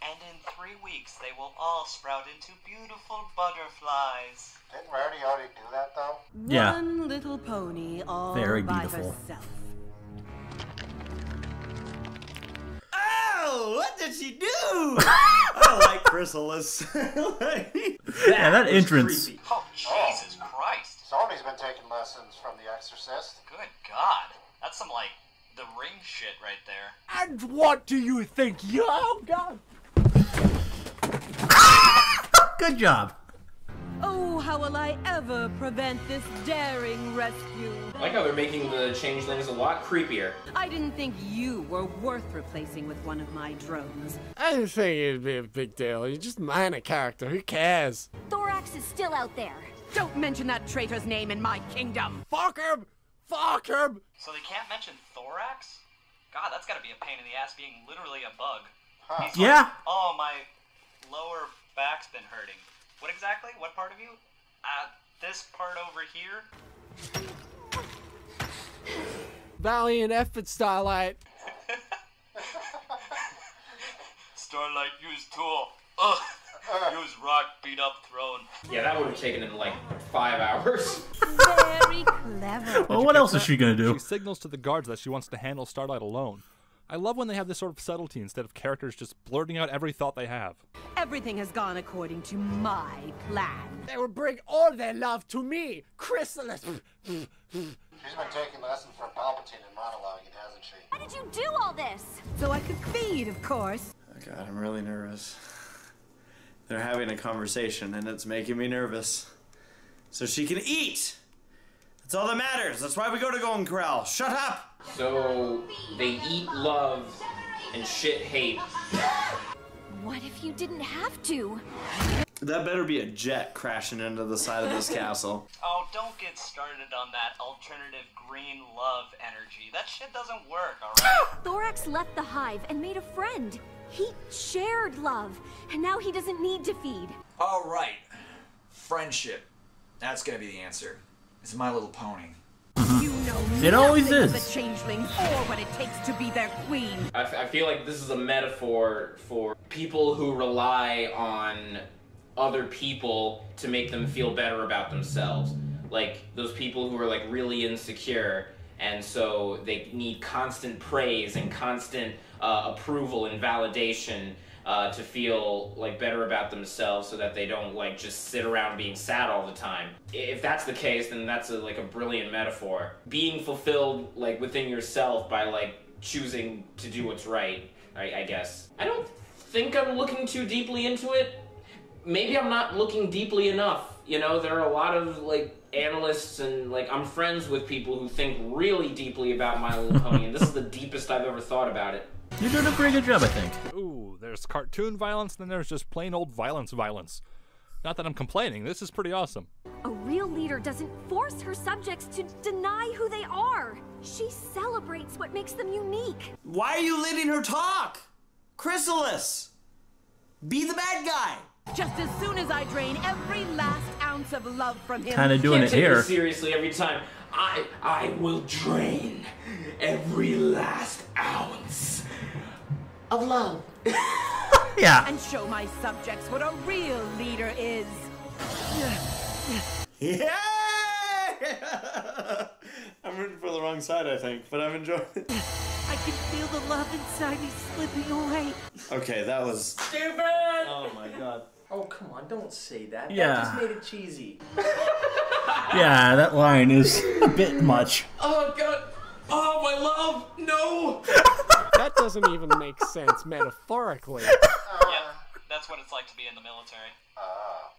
in 3 weeks, they will all sprout into beautiful butterflies. Didn't Rarity already do that, though? Yeah. One little pony all Very by beautiful. herself. Oh, what did she do? I like Chrysalis. Yeah, that entrance. Creepy. Oh, Jesus Christ. Somebody's been taking lessons from The Exorcist. Good God. That's some, like, The Ring shit right there. And what do you think? Oh, God. Good job. Oh, how will I ever prevent this daring rescue? I like how they're making the changelings a lot creepier. I didn't think you were worth replacing with one of my drones. I didn't think it'd be a big deal. You're just minor character. Who cares? Thorax is still out there. Don't mention that traitor's name in my kingdom. Fuck him! Fuck him! So they can't mention Thorax? God, that's gotta be a pain in the ass being literally a bug. He's Yeah. like, oh, my lower back's been hurting. What exactly? What part of you? This part over here? Valiant effort, Starlight. Starlight used tool. Ugh. Use rock, beat up, throne. Yeah, that would have taken him like 5 hours. Very clever. Well, what else is she gonna do? She signals to the guards that she wants to handle Starlight alone. I love when they have this sort of subtlety instead of characters just blurting out every thought they have. Everything has gone according to my plan. They will bring all their love to me, Chrysalis. She's been taking lessons from Palpatine and monologuing, hasn't she? Why did you do all this? So I could feed, of course. Oh God, I'm really nervous. They're having a conversation and it's making me nervous. So she can eat! That's all that matters. That's why we go to Golden Corral. Shut up! So they eat love and shit hate. What if you didn't have to? That better be a jet crashing into the side of this castle. Oh, don't get started on that alternative green love energy. That shit doesn't work, alright? Thorax left the hive and made a friend. He shared love, and now he doesn't need to feed. Alright. Friendship. That's gonna be the answer. It's My Little Pony. You know It always nothing is. of the changelings or what it takes to be their queen. I feel like this is a metaphor for people who rely on other people to make them feel better about themselves. Like those people who are like really insecure, and so they need constant praise and constant approval and validation to feel like better about themselves, so that they don't like just sit around being sad all the time. If that's the case, then that's like a brilliant metaphor. Being fulfilled like within yourself by like choosing to do what's right, I guess. I don't think I'm looking too deeply into it. Maybe I'm not looking deeply enough. You know, there are a lot of like analysts and like I'm friends with people who think really deeply about My Little Pony, and this is the deepest I've ever thought about it. You're doing a pretty good job, I think. Ooh, there's cartoon violence, then there's just plain old violence. Not that I'm complaining, this is pretty awesome. A real leader doesn't force her subjects to deny who they are. She celebrates what makes them unique. Why are you letting her talk? Chrysalis! Be the bad guy! Just as soon as I drain every last ounce of love from him. Kinda doing Can't it take here. me seriously every time. I will drain every last ounce of love. Yeah. And show my subjects what a real leader is. Yeah! I'm rooting for the wrong side, I think, but I'm enjoying it. I can feel the love inside me slipping away. Okay, that was stupid. Oh my God. Oh, come on, don't say that. Yeah. That just made it cheesy. Yeah, that line is a bit much. Oh God! Oh my love! No! That doesn't even make sense metaphorically. Yeah, that's what it's like to be in the military.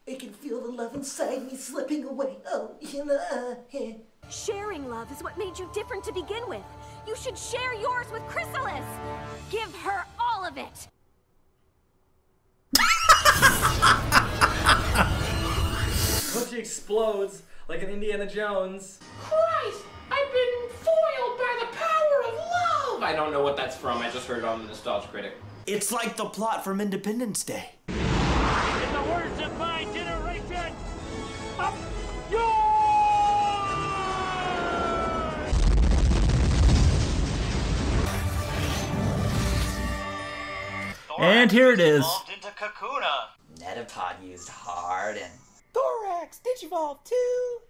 I can feel the love inside me slipping away. Oh, you know. Sharing love is what made you different to begin with. You should share yours with Chrysalis. Give her all of it. When she explodes like an Indiana Jones. Christ! I've been foiled by the power of love! I don't know what that's from, I just heard it on the Nostalgia Critic. It's like the plot from Independence Day. In the words of my generation, up yours! And here it is. Evolved into Kakuna. Metapod used hard and... Thorax, Digivolve too.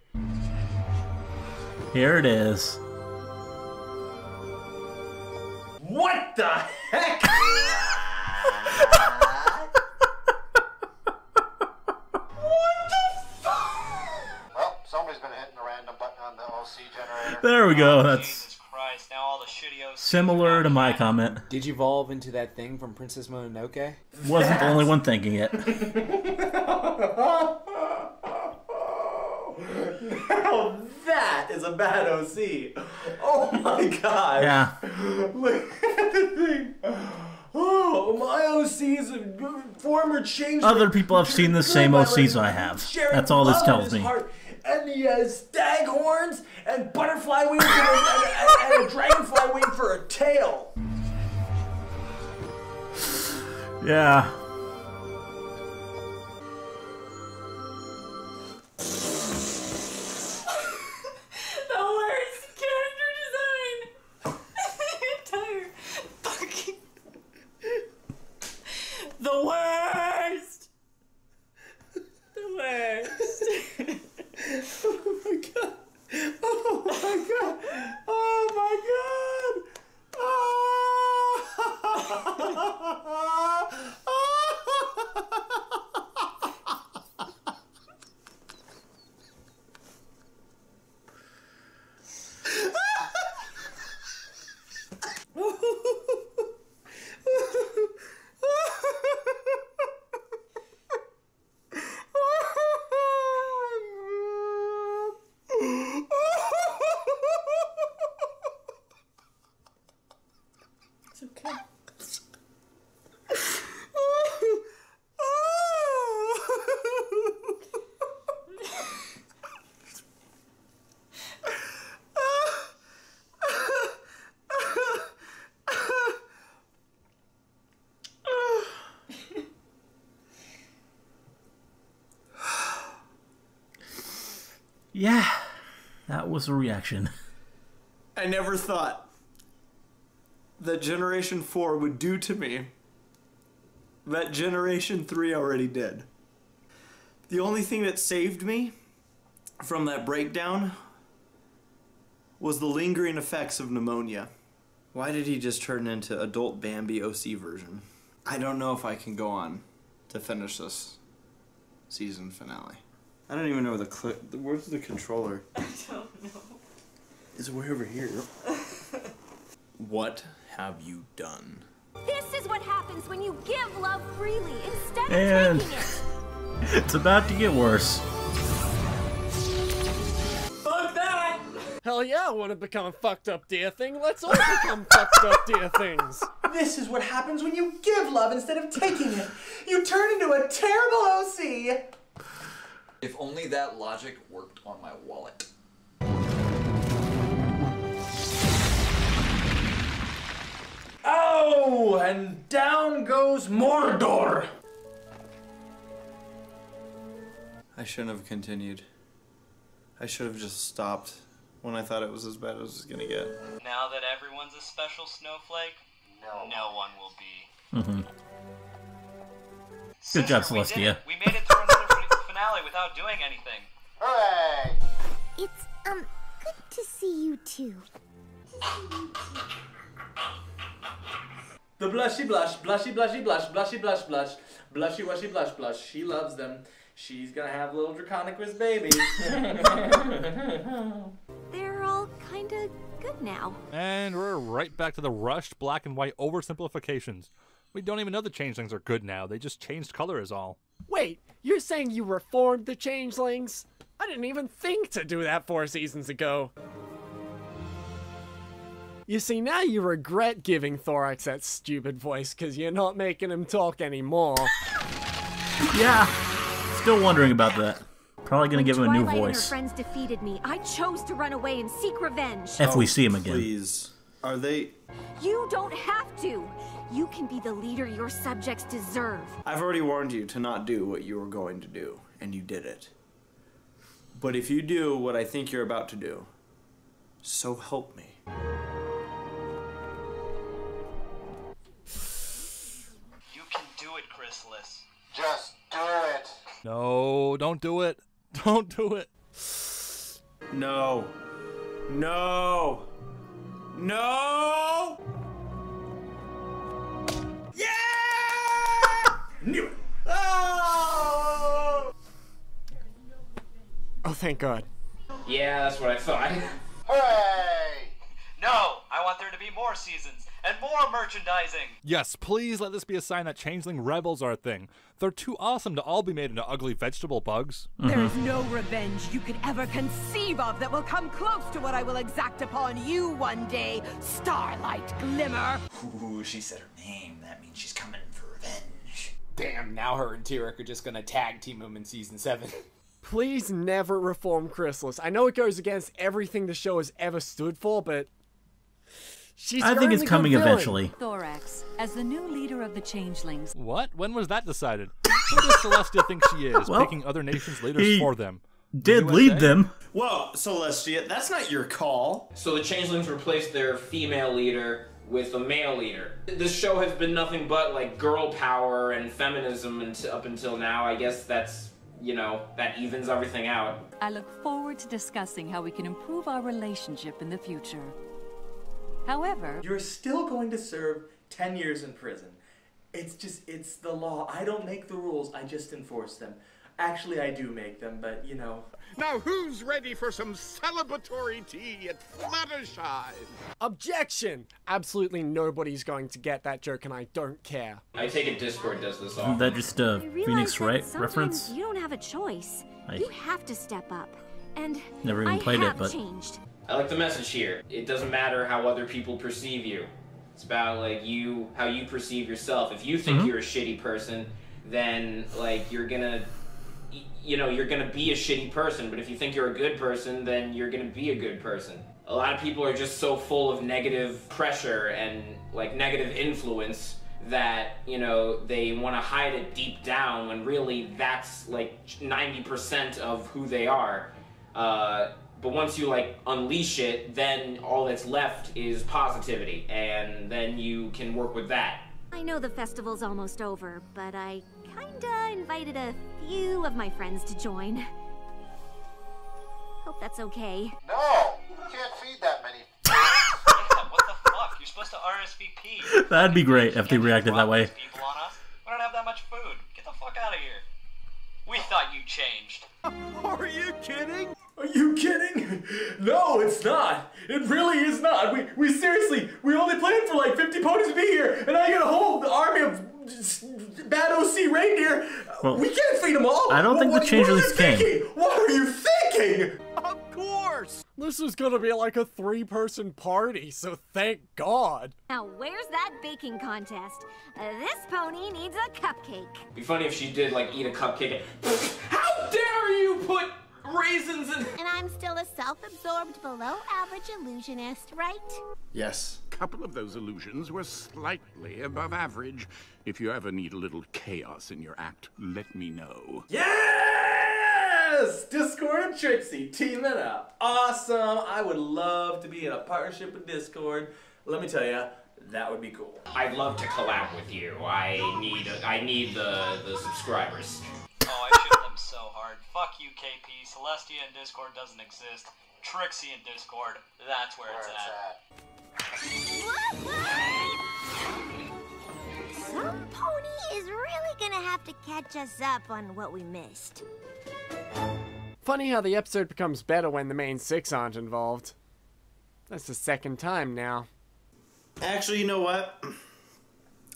Here it is. What the heck? Well, somebody's been hitting the random button on the OC generator. There we go. That's Jesus Christ, now all the shitty OCs similar to my comment. Did you evolve into that thing from Princess Mononoke? Wasn't the only one thinking it. Now that is a bad OC. Oh my God. Yeah. Look at the thing. Oh, my OC is a former change. Other people have seen the same OCs I have. That's all this tells me. And he has stag horns and butterfly wings and a dragonfly wing for a tail. Yeah. The worst character design. The entire fucking. The worst. Yeah, that was a reaction. I never thought that Generation 4 would do to me that Generation 3 already did. The only thing that saved me from that breakdown was the lingering effects of pneumonia. Why did he just turn into adult Bambi OC version? I don't know if I can go on to finish this season finale. I don't even know where where's the controller? I don't know. It's way over here. What have you done? This is what happens when you give love freely instead And of taking it. it's about to get worse. Fuck that! Hell yeah, I want to become a fucked up deer thing. Let's all become fucked up deer things. This is what happens when you give love instead of taking it. You turn into a terrible OC. If only that logic worked on my wallet. Oh, and down goes Mordor. I shouldn't have continued. I should have just stopped when I thought it was as bad as it was gonna get. Now that everyone's a special snowflake, no one will be. Mm-hmm. Good job, Celestia. We made it through another finale without doing anything. Hooray! It's, good to see you too. The blushy blush, blushy blushy blush, blushy blush blush, blushy washy blush blush. She loves them. She's gonna have little Draconicus babies. They're all kinda good now. And we're right back to the rushed black and white oversimplifications. We don't even know the changelings are good now. They just changed color is all. Wait, you're saying you reformed the changelings? I didn't even think to do that 4 seasons ago. You see, now you regret giving Thorax that stupid voice because you're not making him talk anymore. Yeah, still wondering about that. Probably gonna give him a new Twilight and her voice. friends defeated me. I chose to run away and seek revenge. If we see him again. Please. Are they... You don't have to. You can be the leader your subjects deserve. I've already warned you to not do what you were going to do, and you did it. But if you do what I think you're about to do, so help me. You can do it, Chrysalis. Just do it. No, don't do it. Don't do it. No. No. No! Yeah! Knew it. Oh! Oh, thank God. Yeah, that's what I thought. Hooray! No, I want there to be more seasons and more merchandising. Yes, please let this be a sign that changeling rebels are a thing. They're too awesome to all be made into ugly vegetable bugs. There is no revenge you could ever conceive of that will come close to what I will exact upon you one day, Starlight Glimmer. Ooh, she said her name. That means she's coming for revenge. Damn, now her and Tyrek are just gonna tag team him in season 7. Please never reform Chrysalis. I know it goes against everything the show has ever stood for, but she's I think it's coming eventually. Thorax, as the new leader of the changelings. What? When was that decided? Who does Celestia think she is, Well, picking other nations' leaders for them? Did USA? lead them. Whoa, Celestia, that's not your call. So the changelings replaced their female leader with a male leader. This show has been nothing but like girl power and feminism up until now. I guess that's, you know, that evens everything out. I look forward to discussing how we can improve our relationship in the future. However, You're still going to serve 10 years in prison. It's the law. I don't make the rules, I just enforce them. Actually, I do make them, but, you know. Now who's ready for some celebratory tea at Fluttershy? Objection! Absolutely nobody's going to get that joke, and I don't care. I take it Discord does this all. Isn't that just a I realize Phoenix that Wright sometimes reference? You don't have a choice. You have to step up. And Never even played I it, have but changed. I like the message here. It doesn't matter how other people perceive you. It's about like how you perceive yourself. If you think you're a shitty person, then like you're gonna be a shitty person. But if you think you're a good person, then you're gonna be a good person. A lot of people are just so full of negative pressure and like negative influence that, you know, they want to hide it deep down when really that's like 90% of who they are. But once you like unleash it, then all that's left is positivity, and then you can work with that. I know the festival's almost over, but I kinda invited a few of my friends to join. Hope that's okay. No, you can't feed that many. Yeah, what the fuck? You're supposed to RSVP. That'd be great if they reacted that way. People on us. We don't have that much food. Get the fuck out of here. We thought you changed. Are you kidding? Are you kidding? No, it's not. It really is not. We seriously, we only planned for like 50 ponies to be here, and I got a whole army of bad OC reindeer. Well, we can't feed them all. I don't think the changelings came. What are you thinking? Of course! This is gonna be like a 3-person party, so thank God. Now, where's that baking contest? This pony needs a cupcake. Be funny if she did like eat a cupcake. How dare you put raisins in? And I'm still a self-absorbed below-average illusionist, right? Yes. A couple of those illusions were slightly above average. If you ever need a little chaos in your act, let me know. Yes! Discord and Trixie teaming up. Awesome. I would love to be in a partnership with Discord. Let me tell you, that would be cool. I'd love to collab with you. I need the subscribers. Oh, I shipped them so hard. Fuck you, KP. Celestia in Discord doesn't exist. Trixie in Discord, that's where it's at. Some pony is really gonna have to catch us up on what we missed. Funny how the episode becomes better when the main 6 aren't involved. That's the 2nd time now. Actually, you know what?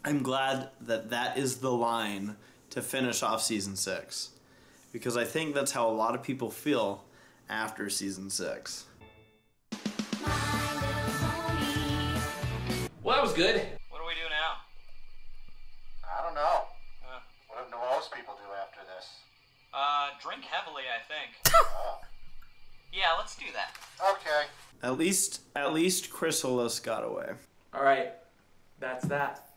I'm glad that that is the line to finish off Season 6. Because I think that's how a lot of people feel after Season 6. Well, that was good. What do we do now? I don't know. What do most people do after this? Drink heavily, I think. Yeah, let's do that. Okay. At least Chrysalis got away. Alright, that's that.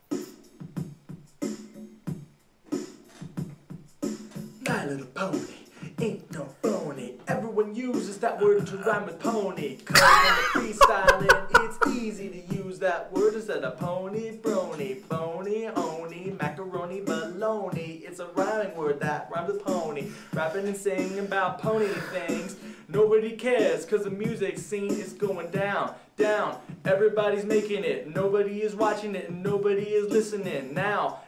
My Little Pony ain't no phony. Everyone uses that word to rhyme with pony. Cause when they're freestyling, it's easy to use that word instead of pony, brony, phony, honey, macaroni, baloney. It's a rhyming word that rhymes with pony. Rapping and singing about pony things. Nobody cares cause the music scene is going down. Down, everybody's making it, nobody is watching it, and nobody is listening. Now,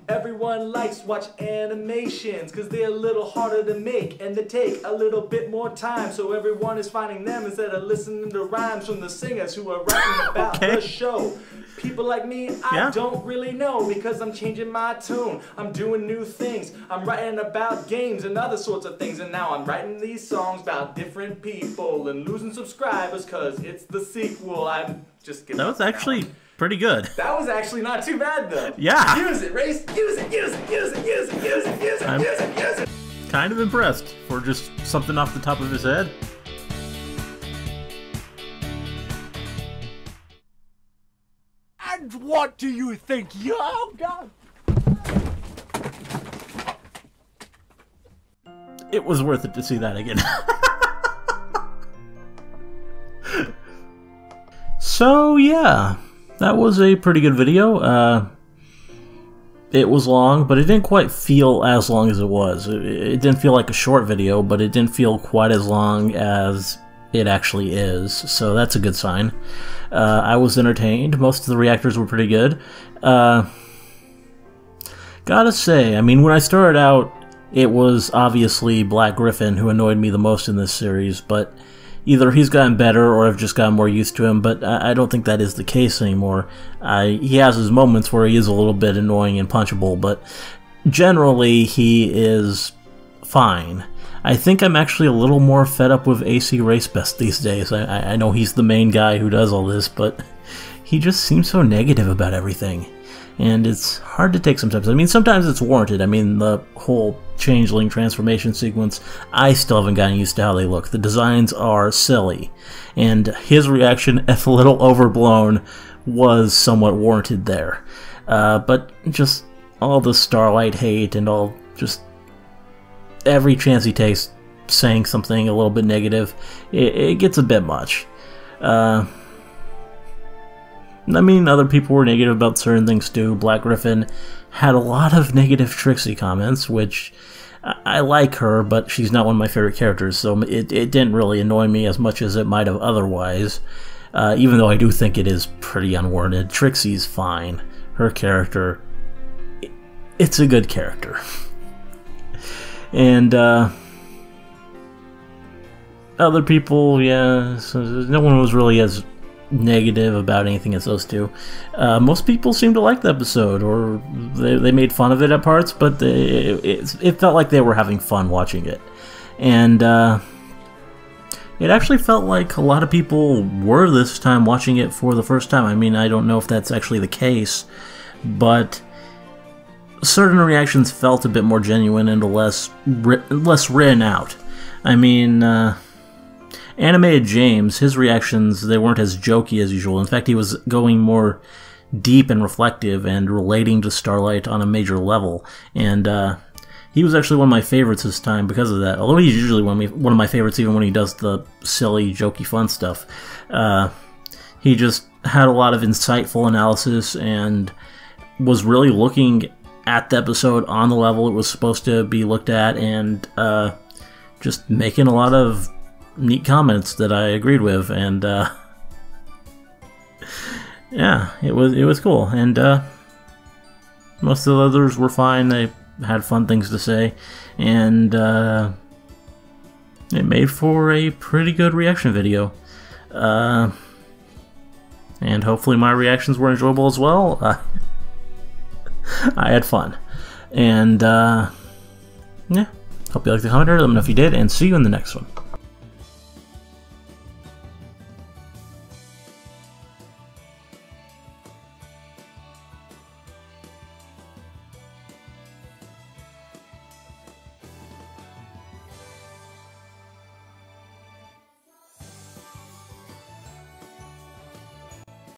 everyone likes to watch animations, cause they're a little harder to make, and they take a little bit more time, so everyone is finding them instead of listening to rhymes from the singers who are rapping about the show. People like me, I don't really know, because I'm changing my tune, I'm doing new things, I'm writing about games and other sorts of things, and now I'm writing these songs about different people, and losing subscribers, cause it's the sequel. I'm just giving That was actually pretty good. That was actually not too bad though. Yeah. Use it, Race. Use it, use it, use it, use it, use it, use it, I'm use it, use it. kind of impressed for just something off the top of his head. And what do you think? Oh, God. It was worth it to see that again. So yeah, that was a pretty good video. It was long, but it didn't quite feel as long as it was. It didn't feel like a short video, but it didn't feel quite as long as it actually is, so that's a good sign. I was entertained. Most of the reactors were pretty good. Gotta say, I mean, when I started out, it was obviously Black Griffin who annoyed me the most in this series, but either he's gotten better or I've just gotten more used to him, but I don't think that is the case anymore. He has his moments where he is a little bit annoying and punchable, but generally he is fine. I think I'm actually a little more fed up with ACRacebest these days. I know he's the main guy who does all this, but he just seems so negative about everything. And it's hard to take sometimes. I mean, sometimes it's warranted. I mean, the whole changeling transformation sequence, I still haven't gotten used to how they look. The designs are silly. And his reaction, if a little overblown, was somewhat warranted there. But just all the Starlight hate and all, just every chance he takes saying something a little bit negative, it gets a bit much. I mean, other people were negative about certain things too. Black Griffin had a lot of negative Trixie comments, which I like her, but she's not one of my favorite characters, so it didn't really annoy me as much as it might have otherwise, even though I do think it is pretty unwarranted. Trixie's fine. Her character, it's a good character. And other people, yeah, so no one was really as negative about anything as those two. Most people seemed to like the episode, or they made fun of it at parts, but it felt like they were having fun watching it. And it actually felt like a lot of people were this time watching it for the first time. I mean, I don't know if that's actually the case, but certain reactions felt a bit more genuine and less written out. I mean, AnimatedJames, his reactions, they weren't as jokey as usual. In fact, he was going more deep and reflective and relating to Starlight on a major level. And he was actually one of my favorites this time because of that. Although he's usually one of my favorites even when he does the silly, jokey, fun stuff. He just had a lot of insightful analysis and was really looking at the episode on the level it was supposed to be looked at, and just making a lot of neat comments that I agreed with, and yeah, it was cool. And most of the others were fine. They had fun things to say, and it made for a pretty good reaction video. And hopefully my reactions were enjoyable as well. I had fun. And yeah, hope you liked the commentary. Let me know if you did, and see you in the next one.